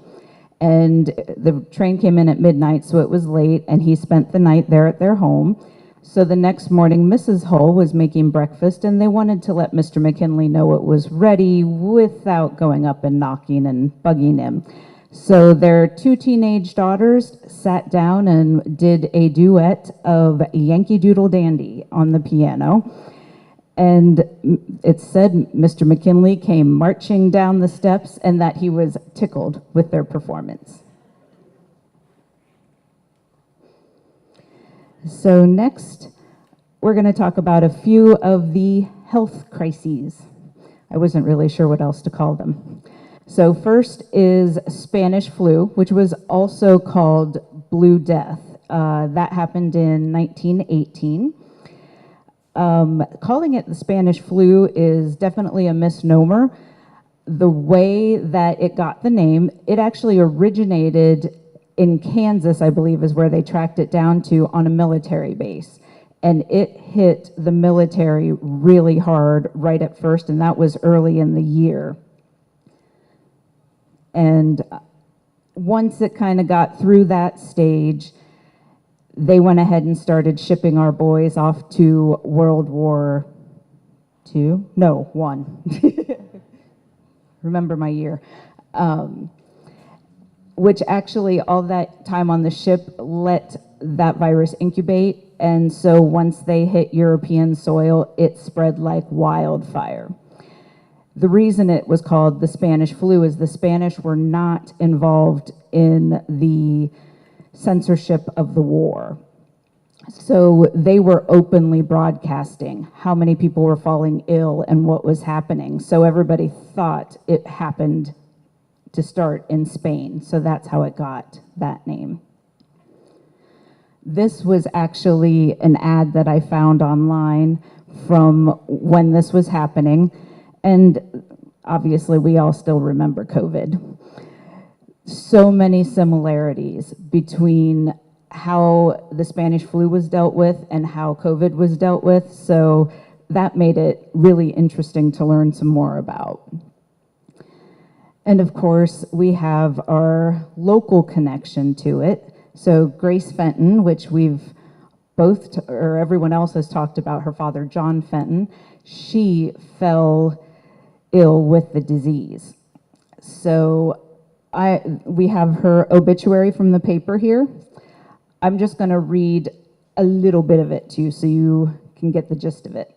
And the train came in at midnight, so it was late, and he spent the night there at their home. So the next morning, Mrs. Hull was making breakfast, and they wanted to let Mr. McKinley know it was ready without going up and knocking and bugging him. So their two teenage daughters sat down and did a duet of Yankee Doodle Dandy on the piano. And it said Mr. McKinley came marching down the steps and that he was tickled with their performance. So next, we're going to talk about a few of the health crises. I wasn't really sure what else to call them. So first is Spanish flu, which was also called Blue Death. That happened in 1918. Calling it the Spanish flu is definitely a misnomer. The way that it got the name, it actually originated in Kansas, I believe, is where they tracked it down to on a military base. And it hit the military really hard right at first, and that was early in the year. And once it kind of got through that stage, they went ahead and started shipping our boys off to World War II? No, one. Remember my year. Which actually, all that time on the ship let that virus incubate, and so once they hit European soil, it spread like wildfire. The reason it was called the Spanish flu is the Spanish were not involved in the censorship of the war. So they were openly broadcasting how many people were falling ill and what was happening. So everybody thought it happened to start in Spain. So that's how it got that name. This was actually an ad that I found online from when this was happening. And obviously we all still remember COVID. So many similarities between how the Spanish flu was dealt with and how COVID was dealt with. So that made it really interesting to learn some more about. And of course, we have our local connection to it. So Grace Fenton, which we've both, or everyone else has talked about, her father, John Fenton, she fell ill with the disease. So we have her obituary from the paper here. I'm just going to read a little bit of it to you so you can get the gist of it.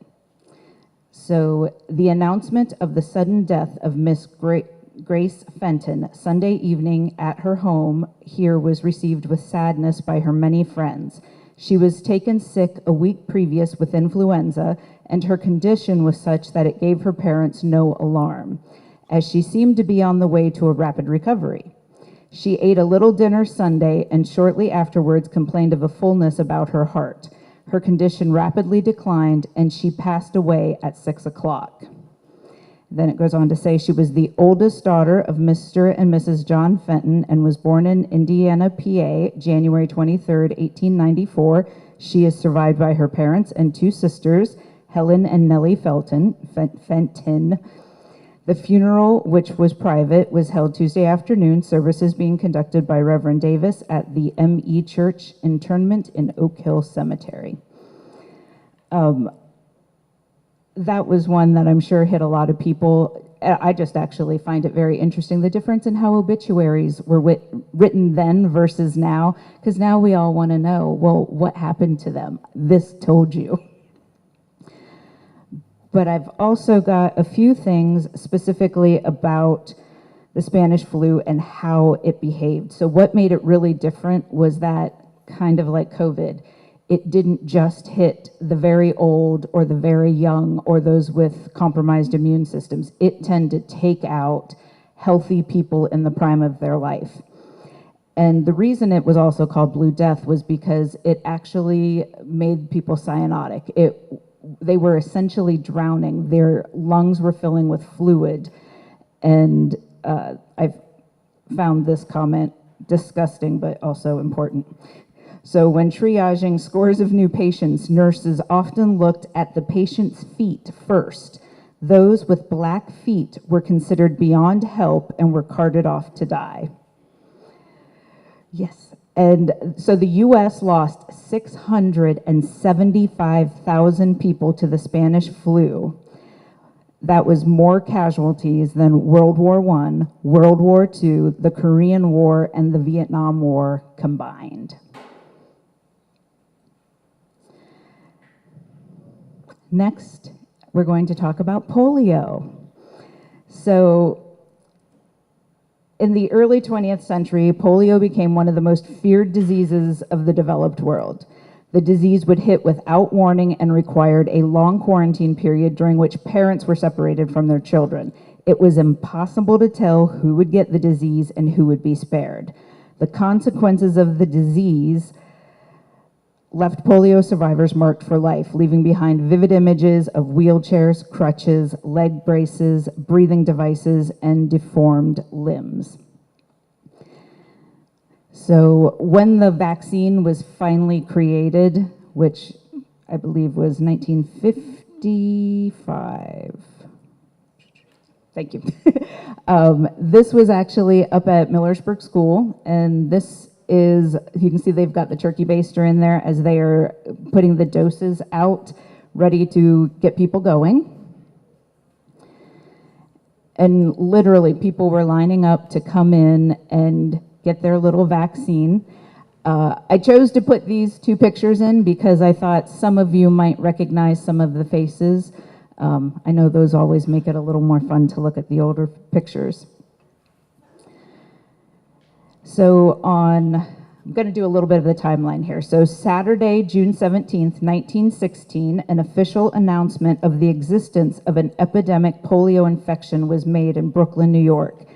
So, the announcement of the sudden death of Miss Grace Fenton Sunday evening at her home here was received with sadness by her many friends. She was taken sick a week previous with influenza, and her condition was such that it gave her parents no alarm, as she seemed to be on the way to a rapid recovery. She ate a little dinner Sunday and shortly afterwards complained of a fullness about her heart. Her condition rapidly declined and she passed away at 6 o'clock. Then it goes on to say she was the oldest daughter of Mr. and Mrs. John Fenton and was born in Indiana, PA, January 23rd, 1894. She is survived by her parents and two sisters, Helen and Nellie Fenton. The funeral, which was private, was held Tuesday afternoon, services being conducted by Reverend Davis at the M.E. Church Internment in Oak Hill Cemetery. That was one that I'm sure hit a lot of people. I just actually find it very interesting, the difference in how obituaries were written then versus now, because now we all want to know, well, what happened to them? This told you. But I've also got a few things specifically about the Spanish flu and how it behaved. So what made it really different was that, kind of like COVID, it didn't just hit the very old or the very young or those with compromised immune systems. It tended to take out healthy people in the prime of their life. And the reason it was also called Blue Death was because it actually made people cyanotic. They were essentially drowning. Their lungs were filling with fluid. And I've found this comment disgusting, but also important. So when triaging scores of new patients, nurses often looked at the patient's feet first. Those with black feet were considered beyond help and were carted off to die. Yes. And so the U.S. lost 675,000 people to the Spanish flu. That was more casualties than World War I, World War II, the Korean War, and the Vietnam War combined. Next, we're going to talk about polio. So, in the early 20th century, polio became one of the most feared diseases of the developed world. The disease would hit without warning and required a long quarantine period during which parents were separated from their children. It was impossible to tell who would get the disease and who would be spared. The consequences of the disease left polio survivors marked for life, leaving behind vivid images of wheelchairs, crutches, leg braces, breathing devices, and deformed limbs. So when the vaccine was finally created, which I believe was 1955, thank you. This was actually up at Millersburg School, and this is, you can see they've got the turkey baster in there as they are putting the doses out, ready to get people going. And literally, people were lining up to come in and get their little vaccine. I chose to put these two pictures in because I thought some of you might recognize some of the faces. I know those always make it a little more fun to look at the older pictures. So I'm going to do a little bit of the timeline here. So Saturday, June 17th, 1916, an official announcement of the existence of an epidemic polio infection was made in Brooklyn, New York.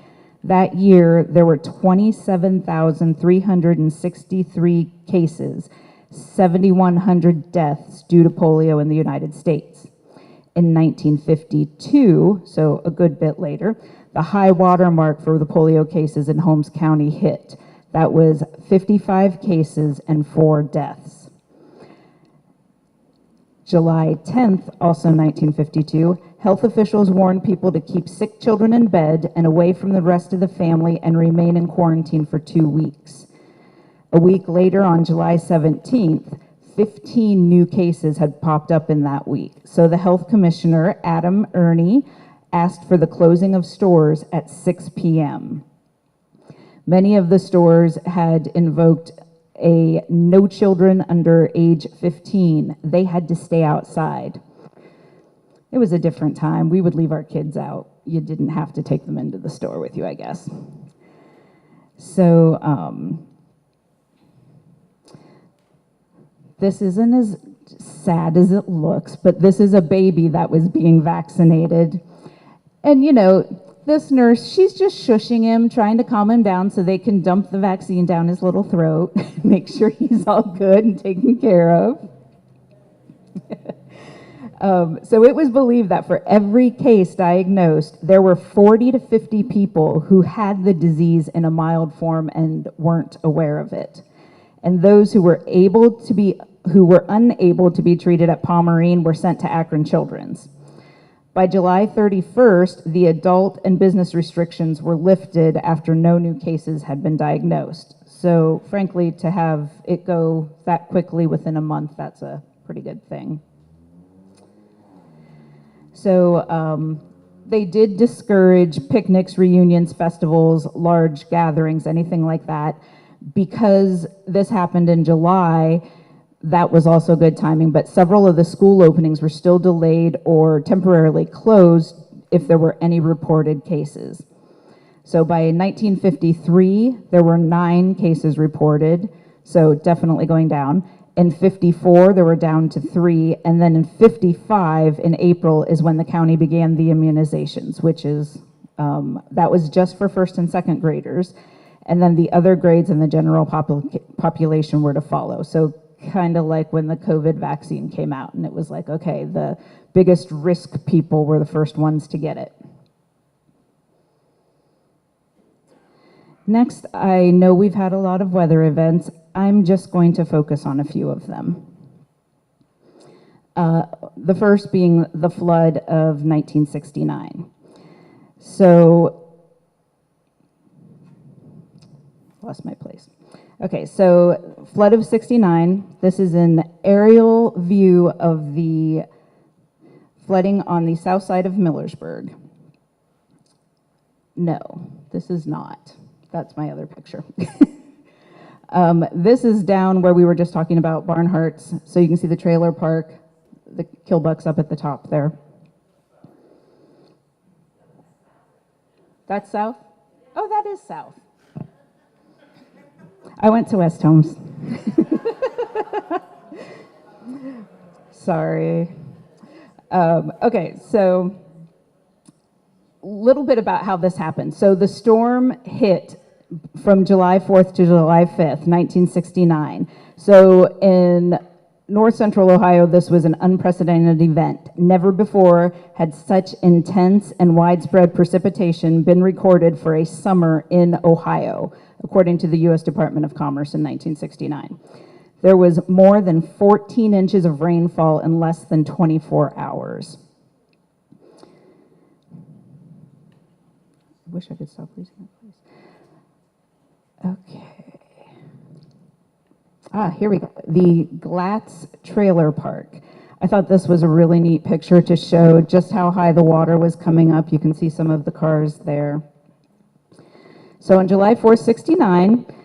That year, there were 27,363 cases, 7,100 deaths due to polio in the United States. In 1952, so a good bit later, the high water mark for the polio cases in Holmes County hit. That was 55 cases and 4 deaths. July 10th, also 1952, health officials warned people to keep sick children in bed and away from the rest of the family and remain in quarantine for 2 weeks. A week later, on July 17th, 15 new cases had popped up in that week. So the health commissioner, Adam Ernie, asked for the closing of stores at 6 p.m. Many of the stores had invoked a no children under age 15. They had to stay outside. It was a different time. We would leave our kids out. You didn't have to take them into the store with you, I guess. So this isn't as sad as it looks, but this is a baby that was being vaccinated. And you know, this nurse, she's just shushing him, trying to calm him down so they can dump the vaccine down his little throat, make sure he's all good and taken care of. So it was believed that for every case diagnosed, there were 40 to 50 people who had the disease in a mild form and weren't aware of it. And those who were unable to be treated at Pomerene were sent to Akron Children's. By July 31st, the adult and business restrictions were lifted after no new cases had been diagnosed. So frankly, to have it go that quickly within a month, that's a pretty good thing. So they did discourage picnics, reunions, festivals, large gatherings, anything like that. Because this happened in July, that was also good timing, but several of the school openings were still delayed or temporarily closed if there were any reported cases. So by 1953, there were 9 cases reported, so definitely going down. In 54, there were down to 3, and then in 55, in April, is when the county began the immunizations, which is, that was just for first and second graders, and then the other grades and the general population were to follow. So kind of like when the COVID vaccine came out, and it was like, okay, the biggest risk people were the first ones to get it. Next, I know we've had a lot of weather events. I'm just going to focus on a few of them. The first being the flood of 1969. So, lost my place. Okay, so flood of 69. This is an aerial view of the flooding on the south side of Millersburg. No, this is not. That's my other picture. This is down where we were just talking about Barnhart's. So you can see the trailer park, the Killbucks up at the top there. That's south? Oh, that is south. I went to West Holmes. Sorry. Okay, so a little bit about how this happened. So the storm hit from July 4th to July 5th, 1969. So in north central Ohio, this was an unprecedented event. Never before had such intense and widespread precipitation been recorded for a summer in Ohio, according to the U.S. Department of Commerce in 1969. There was more than 14 inches of rainfall in less than 24 hours. I wish I could stop losing my place. Okay. Here we go. The Glatz Trailer Park. I thought this was a really neat picture to show just how high the water was coming up. You can see some of the cars there. So on July 4th, 1969, it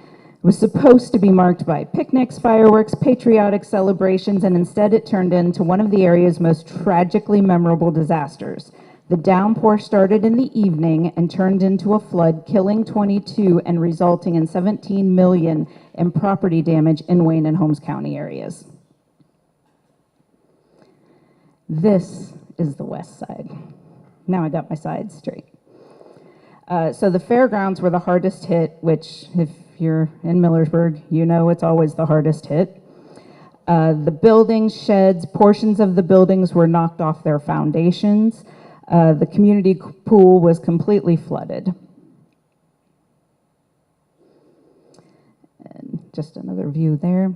was supposed to be marked by picnics, fireworks, patriotic celebrations, and instead it turned into one of the area's most tragically memorable disasters. The downpour started in the evening and turned into a flood, killing 22 and resulting in $17 million in property damage in Wayne and Holmes County areas. This is the west side. Now I got my sides straight. So the fairgrounds were the hardest hit, which if you're in Millersburg, you know it's always the hardest hit. The buildings, sheds, portions of the buildings were knocked off their foundations. The community pool was completely flooded. And just another view there.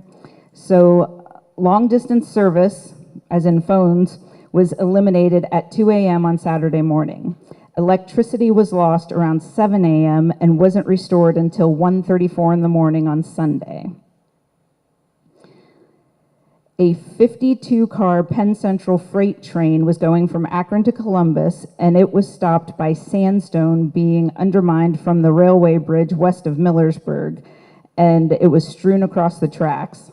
So long distance service, as in phones, was eliminated at 2 a.m. on Saturday morning. Electricity was lost around 7 a.m. and wasn't restored until 1:34 in the morning on Sunday. A 52-car Penn Central freight train was going from Akron to Columbus, and it was stopped by sandstone being undermined from the railway bridge west of Millersburg, and it was strewn across the tracks.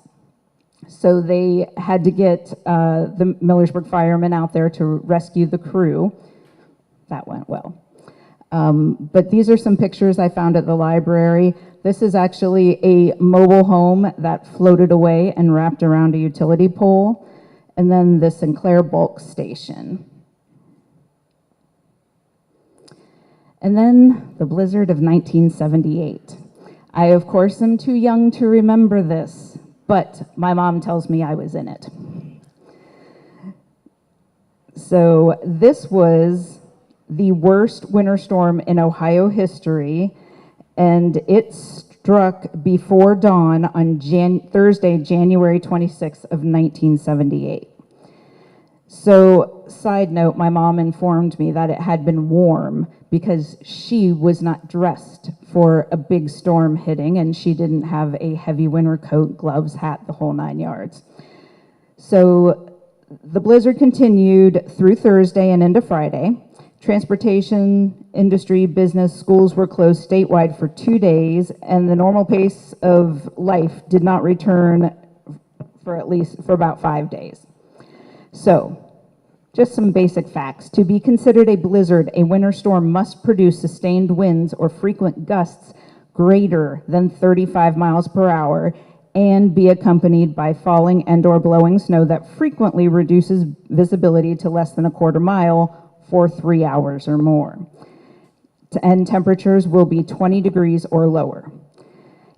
So they had to get the Millersburg firemen out there to rescue the crew. That went well. But these are some pictures I found at the library. This is actually a mobile home that floated away and wrapped around a utility pole. And then the Sinclair Bulk Station. And then the blizzard of 1978. I, of course, am too young to remember this, but my mom tells me I was in it. So this was the worst winter storm in Ohio history, and it struck before dawn on Thursday, January 26th of 1978. So, side note, my mom informed me that it had been warm because she was not dressed for a big storm hitting, and she didn't have a heavy winter coat, gloves, hat, the whole 9 yards. So the blizzard continued through Thursday and into Friday. Transportation, industry, business, schools were closed statewide for 2 days, and the normal pace of life did not return for about 5 days. So, just some basic facts. To be considered a blizzard, a winter storm must produce sustained winds or frequent gusts greater than 35 miles per hour and be accompanied by falling and/or blowing snow that frequently reduces visibility to less than a quarter mile for 3 hours or more. And temperatures will be 20 degrees or lower.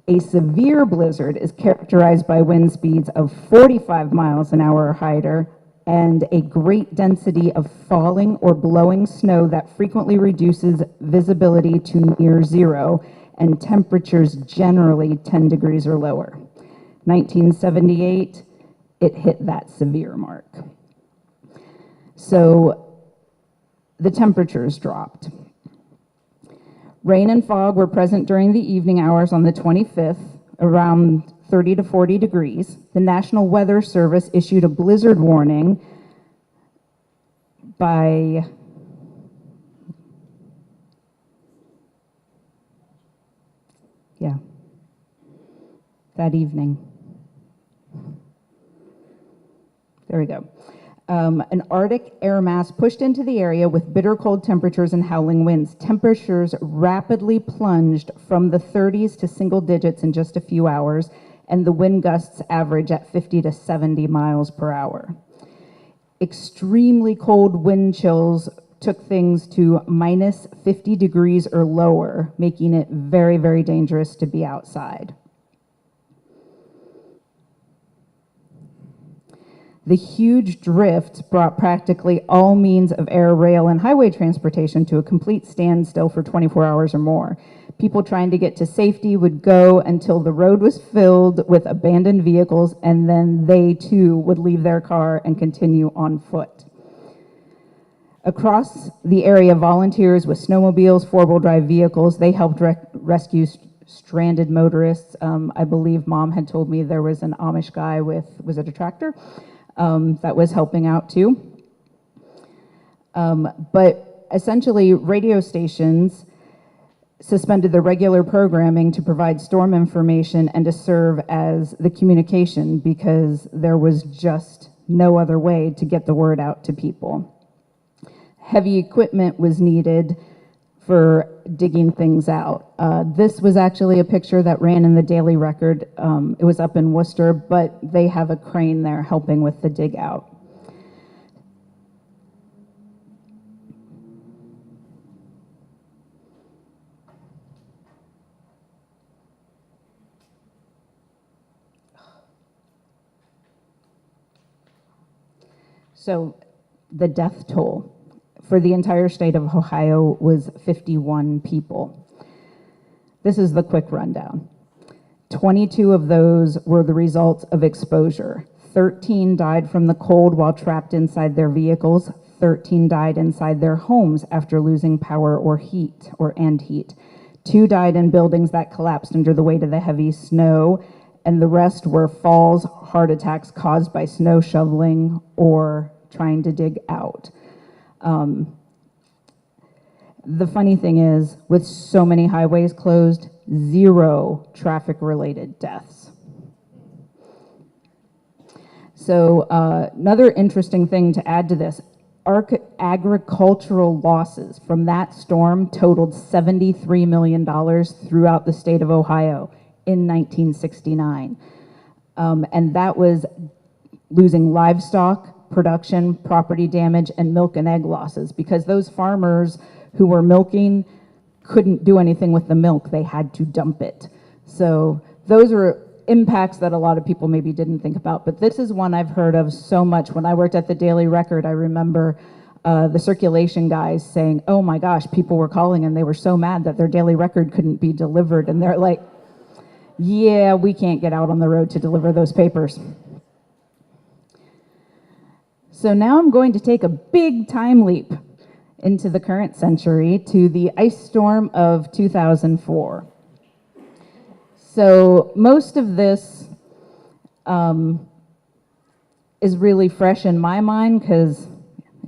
A severe blizzard is characterized by wind speeds of 45 miles an hour or higher and a great density of falling or blowing snow that frequently reduces visibility to near zero and temperatures generally 10 degrees or lower. 1978, it hit that severe mark. So the temperatures dropped. Rain and fog were present during the evening hours on the 25th, around 30 to 40 degrees. The National Weather Service issued a blizzard warning by that evening. There we go. An Arctic air mass pushed into the area with bitter cold temperatures and howling winds. Temperatures rapidly plunged from the 30s to single digits in just a few hours, and the wind gusts average at 50 to 70 miles per hour. Extremely cold wind chills took things to minus 50 degrees or lower, making it very, very dangerous to be outside. The huge drift brought practically all means of air, rail, and highway transportation to a complete standstill for 24 hours or more. People trying to get to safety would go until the road was filled with abandoned vehicles, and then they too would leave their car and continue on foot. Across the area, volunteers with snowmobiles, four-wheel drive vehicles, they helped rescue stranded motorists. I believe Mom had told me there was an Amish guy with, was it a tractor, that was helping out too. But essentially, radio stations suspended the regular programming to provide storm information and to serve as the communication because there was just no other way to get the word out to people. Heavy equipment was needed for digging things out. This was actually a picture that ran in the Daily Record. It was up in Worcester, but they have a crane there helping with the dig out. So the death toll for the entire state of Ohio was 51 people. This is the quick rundown. 22 of those were the result of exposure. 13 died from the cold while trapped inside their vehicles. 13 died inside their homes after losing power or heat, and heat. 2 died in buildings that collapsed under the weight of the heavy snow, and the rest were falls, heart attacks caused by snow shoveling or trying to dig out. The funny thing is, with so many highways closed, 0 traffic-related deaths. So another interesting thing to add to this, agricultural losses from that storm totaled $73 million throughout the state of Ohio in 1969. And that was losing livestock, production, property damage, and milk and egg losses because those farmers who were milking couldn't do anything with the milk. They had to dump it. So those are impacts that a lot of people maybe didn't think about, but this is one I've heard of so much. When I worked at the Daily Record, I remember the circulation guys saying, oh my gosh, people were calling and they were so mad that their Daily Record couldn't be delivered. And they're like, yeah, we can't get out on the road to deliver those papers. So now I'm going to take a big time leap into the current century to the ice storm of 2004. So most of this is really fresh in my mind because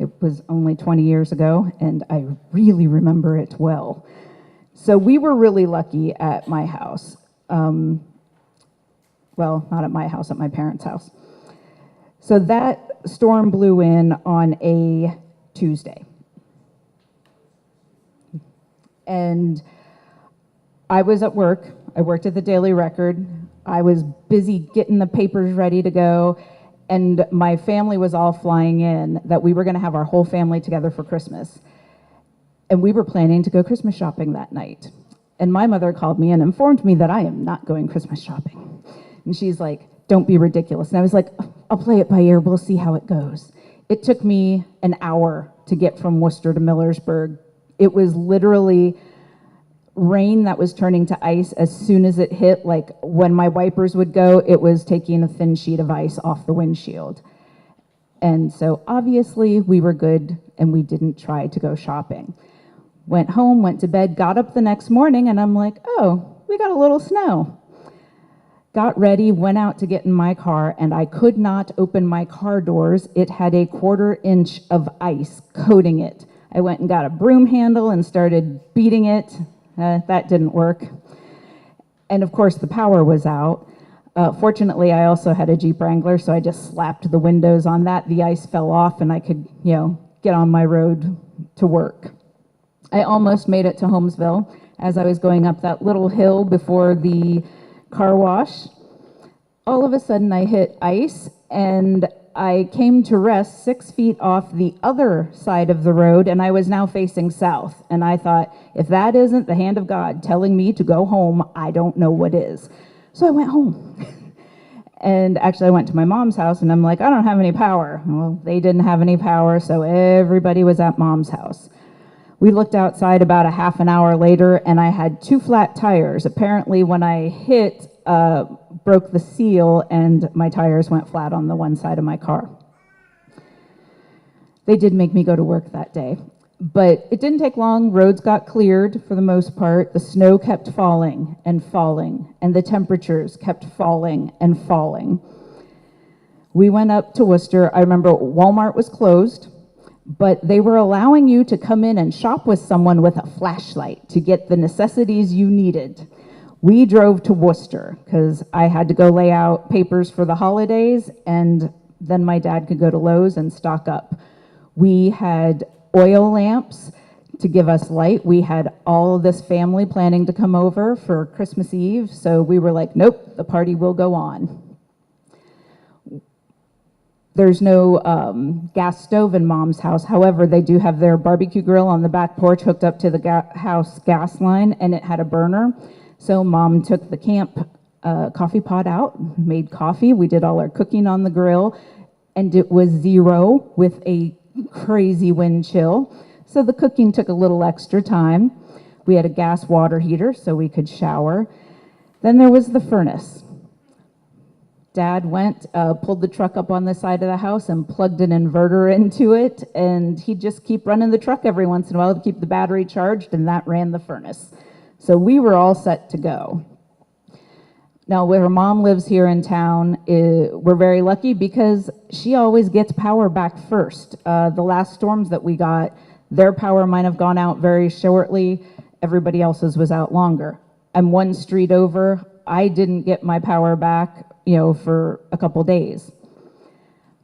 it was only 20 years ago and I really remember it well. So we were really lucky at my house. Well, not at my house, at my parents' house. So that storm blew in on a Tuesday. And I was at work. I worked at the Daily Record. I was busy getting the papers ready to go. And my family was all flying in that we were going to have our whole family together for Christmas. And we were planning to go Christmas shopping that night. And my mother called me and informed me that I am not going Christmas shopping. And she's like, don't be ridiculous. And I was like, I'll play it by ear. We'll see how it goes. It took me an hour to get from Worcester to Millersburg. It was literally rain that was turning to ice as soon as it hit. Like when my wipers would go, it was taking a thin sheet of ice off the windshield. And so obviously we were good and we didn't try to go shopping. Went home, went to bed, got up the next morning and I'm like, oh, we got a little snow. Got ready, went out to get in my car, and I could not open my car doors. It had a 1/4 inch of ice coating it. I went and got a broom handle and started beating it. That didn't work. And of course, the power was out. Fortunately, I also had a Jeep Wrangler, so I just slapped the windows on that. The ice fell off, and I could, get on my road to work. I almost made it to Holmesville as I was going up that little hill before the car wash. All of a sudden I hit ice and I came to rest 6 feet off the other side of the road and I was now facing south. And I thought, if that isn't the hand of God telling me to go home, I don't know what is. So I went home. And actually I went to my mom's house and I'm like, I don't have any power. Well, they didn't have any power, so everybody was at mom's house. We looked outside about a half an hour later and I had 2 flat tires. Apparently when I hit, broke the seal and my tires went flat on the one side of my car. They did make me go to work that day. But it didn't take long. Roads got cleared for the most part. The snow kept falling and falling, and the temperatures kept falling and falling. We went up to Worcester. I remember Walmart was closed, but they were allowing you to come in and shop with someone with a flashlight to get the necessities you needed. We drove to Worcester because I had to go lay out papers for the holidays, and then my dad could go to Lowe's and stock up. We had oil lamps to give us light. We had all of this family planning to come over for Christmas Eve, so we were like, nope, the party will go on. There's no gas stove in Mom's house. However, they do have their barbecue grill on the back porch hooked up to the house gas line, and it had a burner. So Mom took the camp coffee pot out, made coffee. We did all our cooking on the grill, and it was 0 with a crazy wind chill. So the cooking took a little extra time. We had a gas water heater so we could shower. Then there was the furnace. Dad went, pulled the truck up on the side of the house and plugged an inverter into it, and he'd just keep running the truck every once in a while to keep the battery charged, and that ran the furnace. So we were all set to go. Now, where Mom lives here in town, we're very lucky because she always gets power back first. The last storms that we got, their power might have gone out very shortly. Everybody else's was out longer. I'm one street over. I didn't get my power back, for a couple days.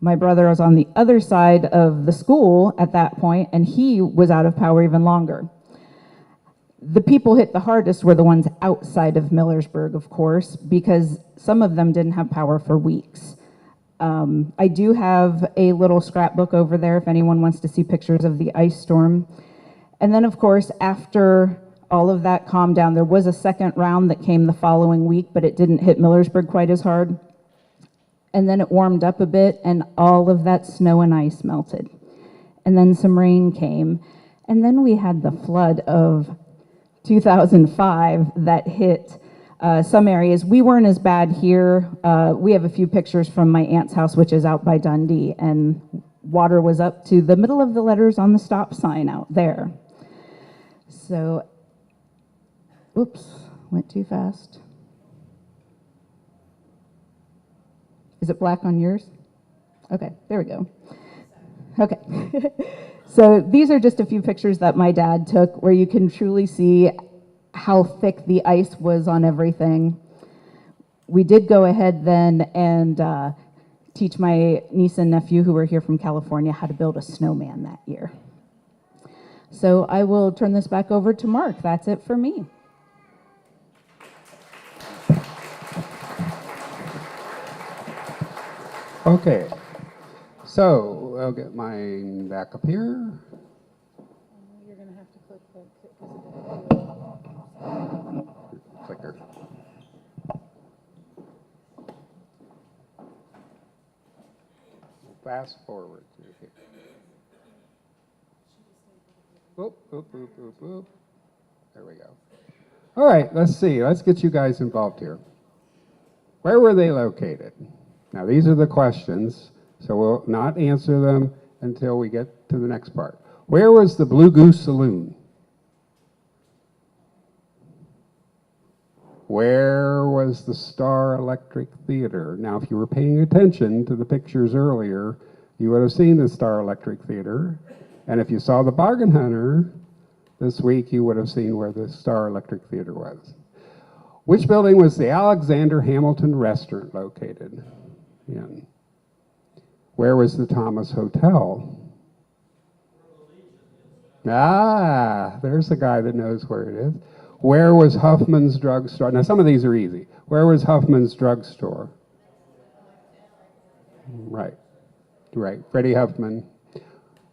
My brother was on the other side of the school at that point, and he was out of power even longer. The people hit the hardest were the ones outside of Millersburg, of course, because some of them didn't have power for weeks. I do have a little scrapbook over there if anyone wants to see pictures of the ice storm. And then, of course, after all of that calmed down, there was a second round that came the following week, but it didn't hit Millersburg quite as hard. And then it warmed up a bit, and all of that snow and ice melted. And then some rain came. And then we had the flood of 2005 that hit some areas. We weren't as bad here. We have a few pictures from my aunt's house, which is out by Dundee, and water was up to the middle of the letters on the stop sign out there. So, oops, went too fast. Is it black on yours? Okay, there we go. Okay. So these are just a few pictures that my dad took where you can truly see how thick the ice was on everything. We did go ahead then and teach my niece and nephew who were here from California how to build a snowman that year. So I will turn this back over to Mark. That's it for me. Okay, so I'll get mine back up here. You're going to have to click Clicker. Fast forward. Okay. Oop, oop, oop, oop, oop. There we go. All right, let's see. Let's get you guys involved here. Where were they located? Now, these are the questions, so we'll not answer them until we get to the next part. Where was the Blue Goose Saloon? Where was the Star Electric Theater? Now, if you were paying attention to the pictures earlier, you would have seen the Star Electric Theater. And if you saw the Bargain Hunter this week, you would have seen where the Star Electric Theater was. Which building was the Alexander Hamilton Restaurant located in? Where was the Thomas Hotel? Ah, there's a guy that knows where it is. Where was Huffman's Drugstore? Now, some of these are easy. Where was Huffman's Drugstore? Right, right, Freddie Huffman.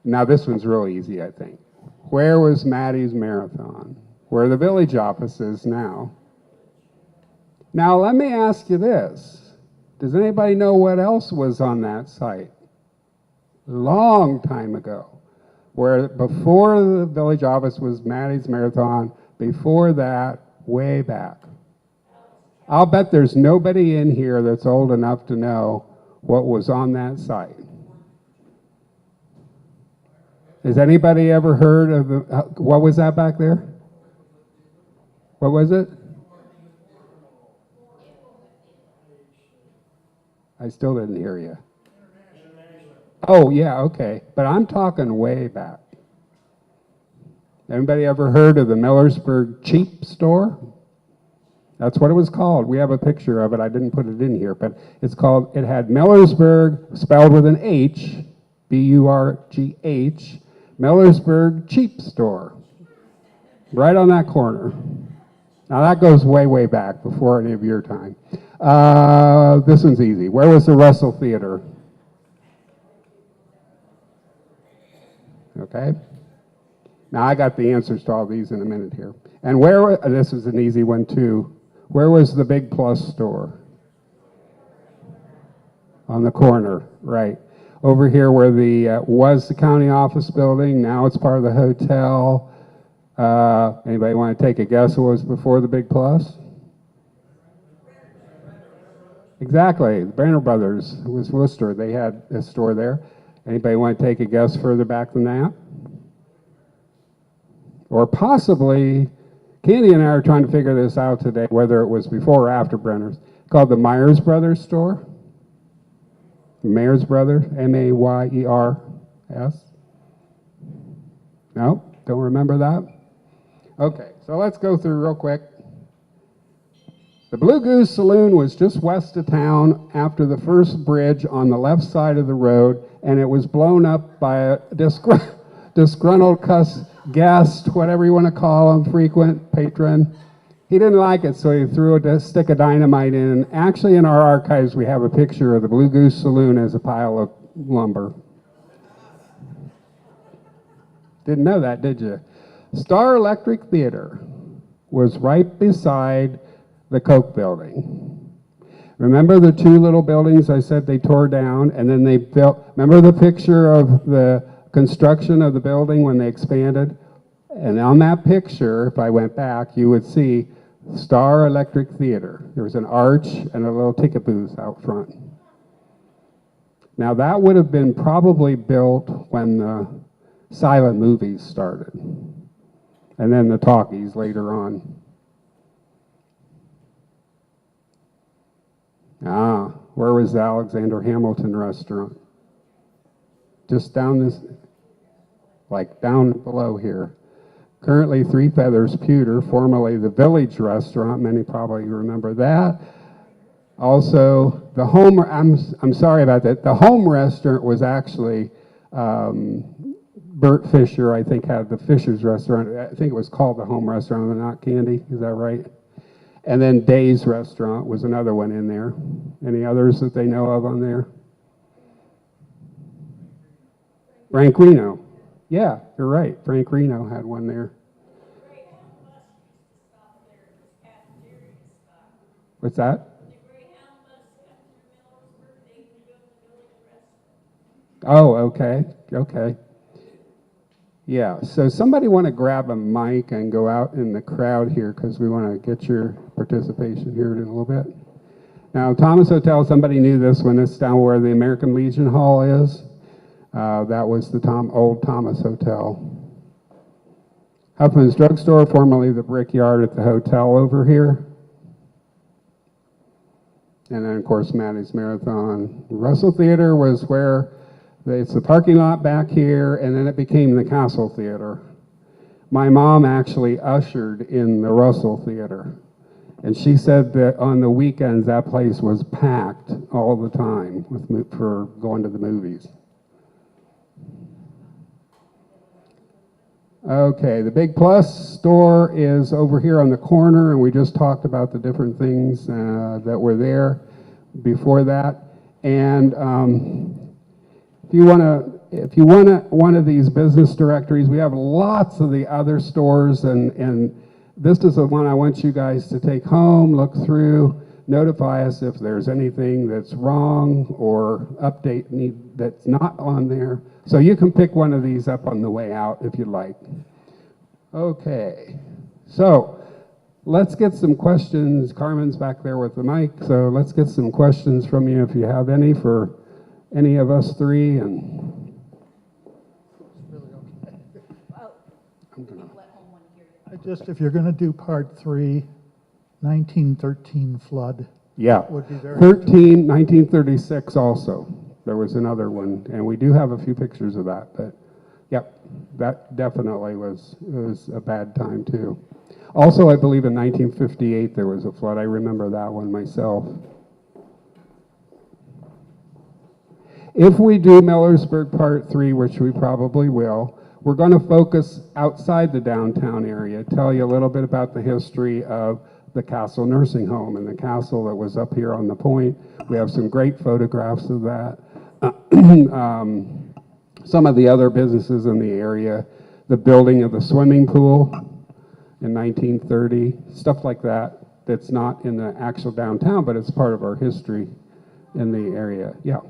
Now, this one's real easy, I think. Where was Maddie's Marathon? Where are the village offices now? Now, let me ask you this. Does anybody know what else was on that site? Long time ago. Where before the village office was Maddie's Marathon, before that, way back. I'll bet there's nobody in here that's old enough to know what was on that site. Has anybody ever heard of the, what was that back there? What was it? I still didn't hear you. Oh, yeah, okay. But I'm talking way back. Anybody ever heard of the Millersburg cheap store? That's what it was called. We have a picture of it. I didn't put it in here, but it's called, it had Millersburg, spelled with an H, B-U-R-G-H, Millersburg cheap store. Right on that corner. Now that goes way, way back, before any of your time. This one's easy. Where was the Russell Theater? Okay. Now I got the answers to all these in a minute here. And where, this is an easy one too. Where was the Big Plus store? On the corner, right. Over here where the, was the county office building, now it's part of the hotel. Anybody want to take a guess what was before the Big Plus? Exactly, the Banner Brothers, it was Worcester, they had a store there. Anybody want to take a guess further back than that? Or possibly, Candy and I are trying to figure this out today, whether it was before or after Brenner's, called the Myers Brothers store. Myers Brothers, M-A-Y-E-R-S. No, don't remember that? Okay, so let's go through real quick. The Blue Goose Saloon was just west of town after the first bridge on the left side of the road, and it was blown up by a disgruntled guest, whatever you want to call him, frequent patron. He didn't like it, so he threw a stick of dynamite in. And actually, in our archives, we have a picture of the Blue Goose Saloon as a pile of lumber. Didn't know that, did you? Star Electric Theater was right beside the Coke building. Remember the two little buildings I said they tore down, and then they built, remember the picture of the construction of the building when they expanded? And on that picture, if I went back, you would see Star Electric Theater. There was an arch and a little ticket booth out front. Now that would have been probably built when the silent movies started, and then the talkies later on. Where was the Alexander Hamilton restaurant? Just down this, like down below here. Currently Three Feathers Pewter, formerly the Village Restaurant. Many probably remember that. Also, the home, I'm sorry about that. The home restaurant was actually Bert Fisher, I think, had the Fisher's Restaurant. I think it was called the home restaurant, but not Candy. Is that right? And then Day's Restaurant was another one in there. Any others that they know of on there? Frank Reno. Yeah, you're right. Frank Reno had one there. What's that? Oh, okay, okay. Yeah, so somebody want to grab a mic and go out in the crowd here because we want to get your participation here in a little bit. Now, Thomas Hotel, somebody knew this one. It's down where the American Legion Hall is. That was the old Thomas Hotel. Huffman's Drugstore, formerly the Brickyard at the hotel over here. And then, of course, Maddie's Marathon. Russell Theater was where it's the parking lot back here, and then it became the Castle Theater. My mom actually ushered in the Russell Theater, and she said that on the weekends that place was packed all the time for going to the movies. Okay, the Big Plus store is over here on the corner, and we just talked about the different things that were there before that. And if you want one of these business directories, we have lots of the other stores, and this is the one I want you guys to take home, look through, notify us if there's anything that's wrong or update that's not on there. So you can pick one of these up on the way out if you'd like. Okay, so let's get some questions. Carmen's back there with the mic, so let's get some questions from you if you have any for any of us three. And Just if you're going to do part 3, 1913 flood. Yeah. Would be very 1936 also. There was another one, and we do have a few pictures of that, but yep, that definitely was a bad time too. Also, I believe in 1958 there was a flood. I remember that one myself. If we do Millersburg Part 3, which we probably will, we're going to focus outside the downtown area, tell you a little bit about the history of the Castle Nursing Home and the castle that was up here on the point. We have some great photographs of that. Some of the other businesses in the area, the building of the swimming pool in 1930, stuff like that, that's not in the actual downtown, but it's part of our history in the area. Yeah.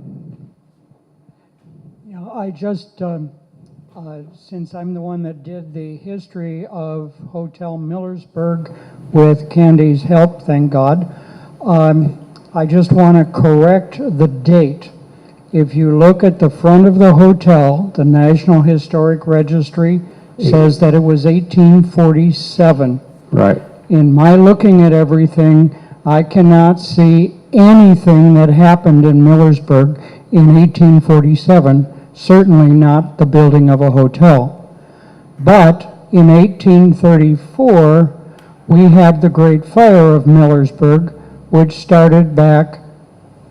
Yeah, I just, since I'm the one that did the history of Hotel Millersburg with Candy's help, thank God, I just want to correct the date. If you look at the front of the hotel, the National Historic Registry says that it was 1847. Right. In my looking at everything, I cannot see anything that happened in Millersburg in 1847. Certainly not the building of a hotel. But in 1834, we had the Great Fire of Millersburg, which started back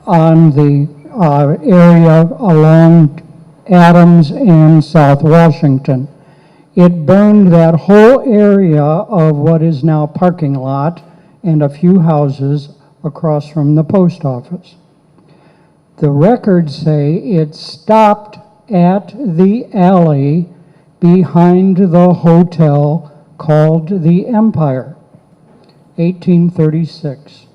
on the area along Adams and South Washington. It burned that whole area of what is now parking lot and a few houses across from the post office. The records say it stopped at the alley behind the hotel called the Empire, 1836.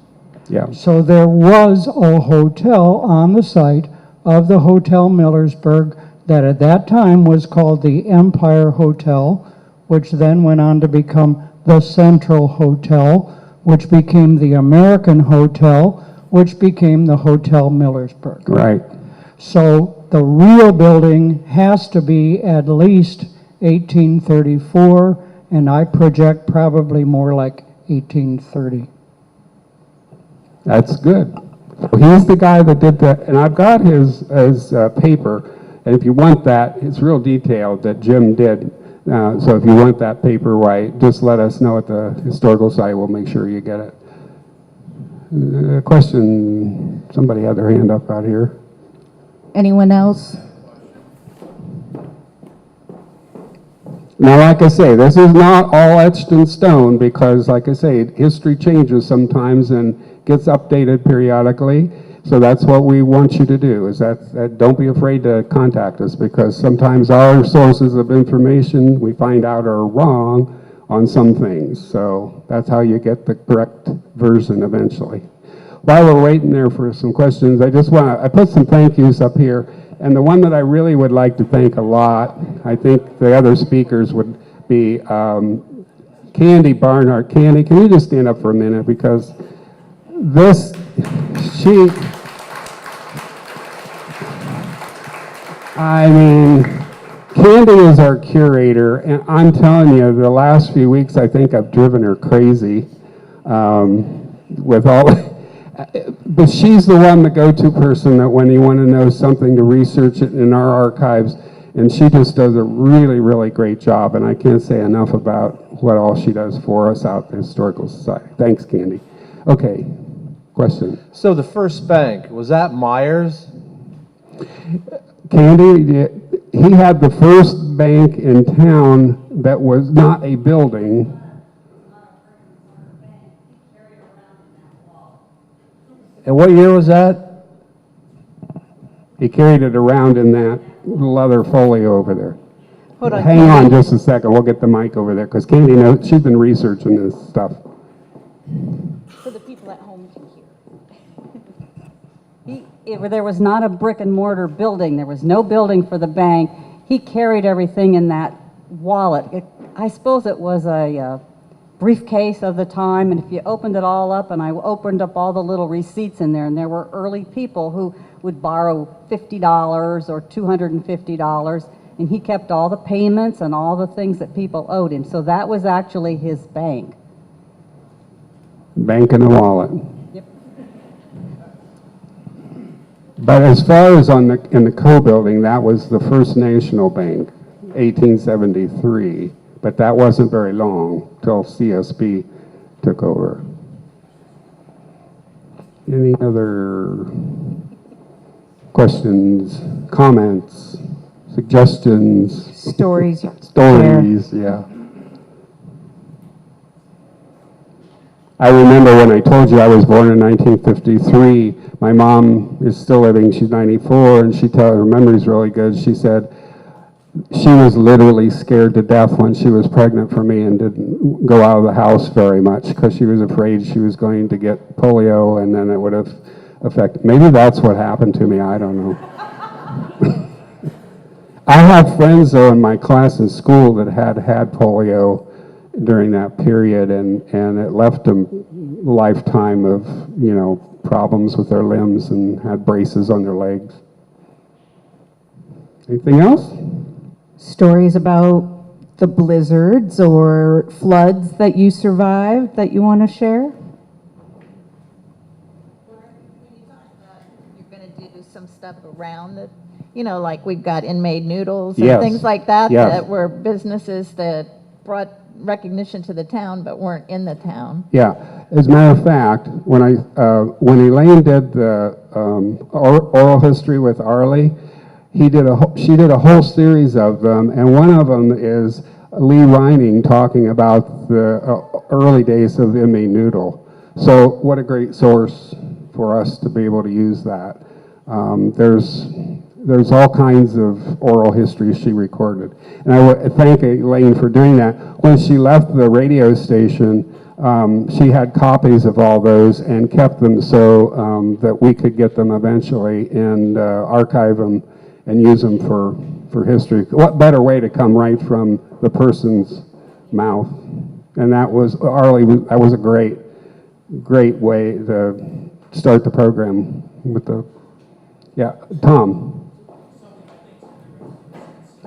Yeah. So there was a hotel on the site of the Hotel Millersburg that at that time was called the Empire Hotel, which then went on to become the Central Hotel, which became the American Hotel, which became the Hotel Millersburg. Right. So the real building has to be at least 1834, and I project probably more like 1830. That's good. He's the guy that did that, and I've got his paper, and if you want that, it's real detailed that Jim did. So if you want that paper, right, just let us know at the historical site. We'll make sure you get it. Question, somebody had their hand up out here. Anyone else? Now, like I say, this is not all etched in stone because, like I say, history changes sometimes and gets updated periodically. So that's what we want you to do, is that don't be afraid to contact us, because sometimes our sources of information we find out are wrong on some things. So that's how you get the correct version eventually. While we're waiting there for some questions, I put some thank yous up here. And the one that I really would like to thank a lot, I think the other speakers would be Candy Barnhart. Candy, can you just stand up for a minute? Because Candy is our curator, and I'm telling you, the last few weeks I think I've driven her crazy with all. But she's the one, the go-to person that when you want to know something to research it in our archives, and she just does a really, really great job, and I can't say enough about what all she does for us out at the Historical Society. Thanks, Candy. Okay, question. So the first bank, was that Myers? Candy, he had the first bank in town that was not a building. And what year was that? He carried it around in that leather folio over there. Hold on, Hang on just a second. We'll get the mic over there because Candy knows, she's been researching this stuff. So the people at home can hear. There was not a brick and mortar building. There was no building for the bank. He carried everything in that wallet. I suppose it was a briefcase of the time, and if you opened it all up, and I opened up all the little receipts in there, and there were early people who would borrow $50 or $250, and he kept all the payments and all the things that people owed him. So that was actually his bank. Bank in a wallet. Yep. But as far as in the co-building, that was the First National Bank, 1873. But that wasn't very long till CSB took over. Any other questions, comments, suggestions? Stories. Stories, yeah. I remember when I told you I was born in 1953, my mom is still living, she's 94, and her memory's really good. She said she was literally scared to death when she was pregnant for me and didn't go out of the house very much because she was afraid she was going to get polio and then it would have affected. Maybe that's what happened to me, I don't know. I have friends though in my class in school that had polio during that period, and it left them a lifetime of, problems with their limbs and had braces on their legs. Anything else? Stories about the blizzards or floods that you survived that you want to share? You're going to do some stuff around it, like we've got inmate noodles and Yes. things like that, Yes. that were businesses that brought recognition to the town but weren't in the town. Yeah, as a matter of fact, when Elaine did the oral history with Arlie, she did a whole series of them, and one of them is Lee Reining talking about the early days of the inmate noodle. So what a great source for us to be able to use that. There's all kinds of oral history she recorded. And I would thank Elaine for doing that. When she left the radio station, she had copies of all those and kept them so that we could get them eventually and archive them and use them for history. What better way to come right from the person's mouth? And that was, Arlie, that was a great way to start the program with yeah, Tom.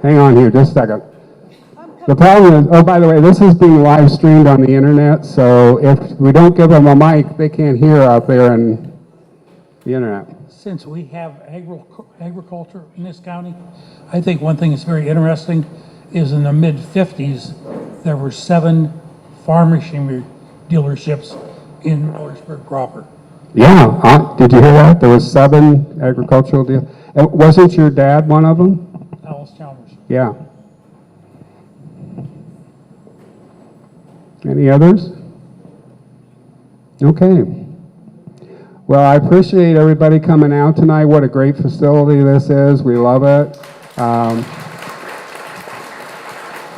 Hang on here just a second. The problem is, oh, by the way, this is being live streamed on the internet, so if we don't give them a mic, they can't hear out there in the internet. Since we have agriculture in this county, I think one thing that's very interesting is in the mid-50s, there were 7 farm machinery dealerships in Millersburg proper. Yeah, did you hear that? There was 7 agricultural deals. Wasn't your dad one of them? Alice Chalmers. Yeah. Any others? Okay. Well, I appreciate everybody coming out tonight. What a great facility this is. We love it.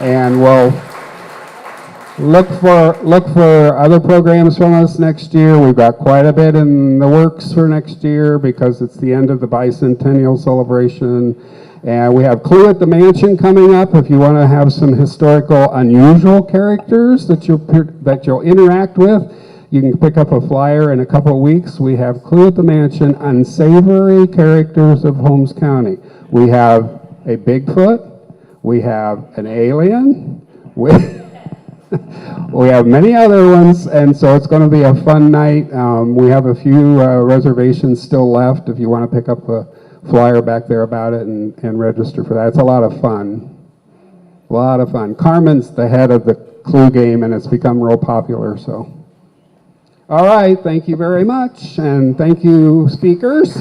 And we'll look for other programs from us next year. We've got quite a bit in the works for next year because it's the end of the bicentennial celebration. And we have Clue at the Mansion coming up. If you want to have some historical, unusual characters that you'll interact with, you can pick up a flyer in a couple of weeks. We have Clue at the Mansion, Unsavory Characters of Holmes County. We have a Bigfoot. We have an alien. We have many other ones, and so it's going to be a fun night. We have a few reservations still left if you want to pick up a flyer back there about it and register for that. It's a lot of fun. A lot of fun. Carmen's the head of the Clue game, and it's become real popular, so. All right, thank you very much, and thank you, speakers.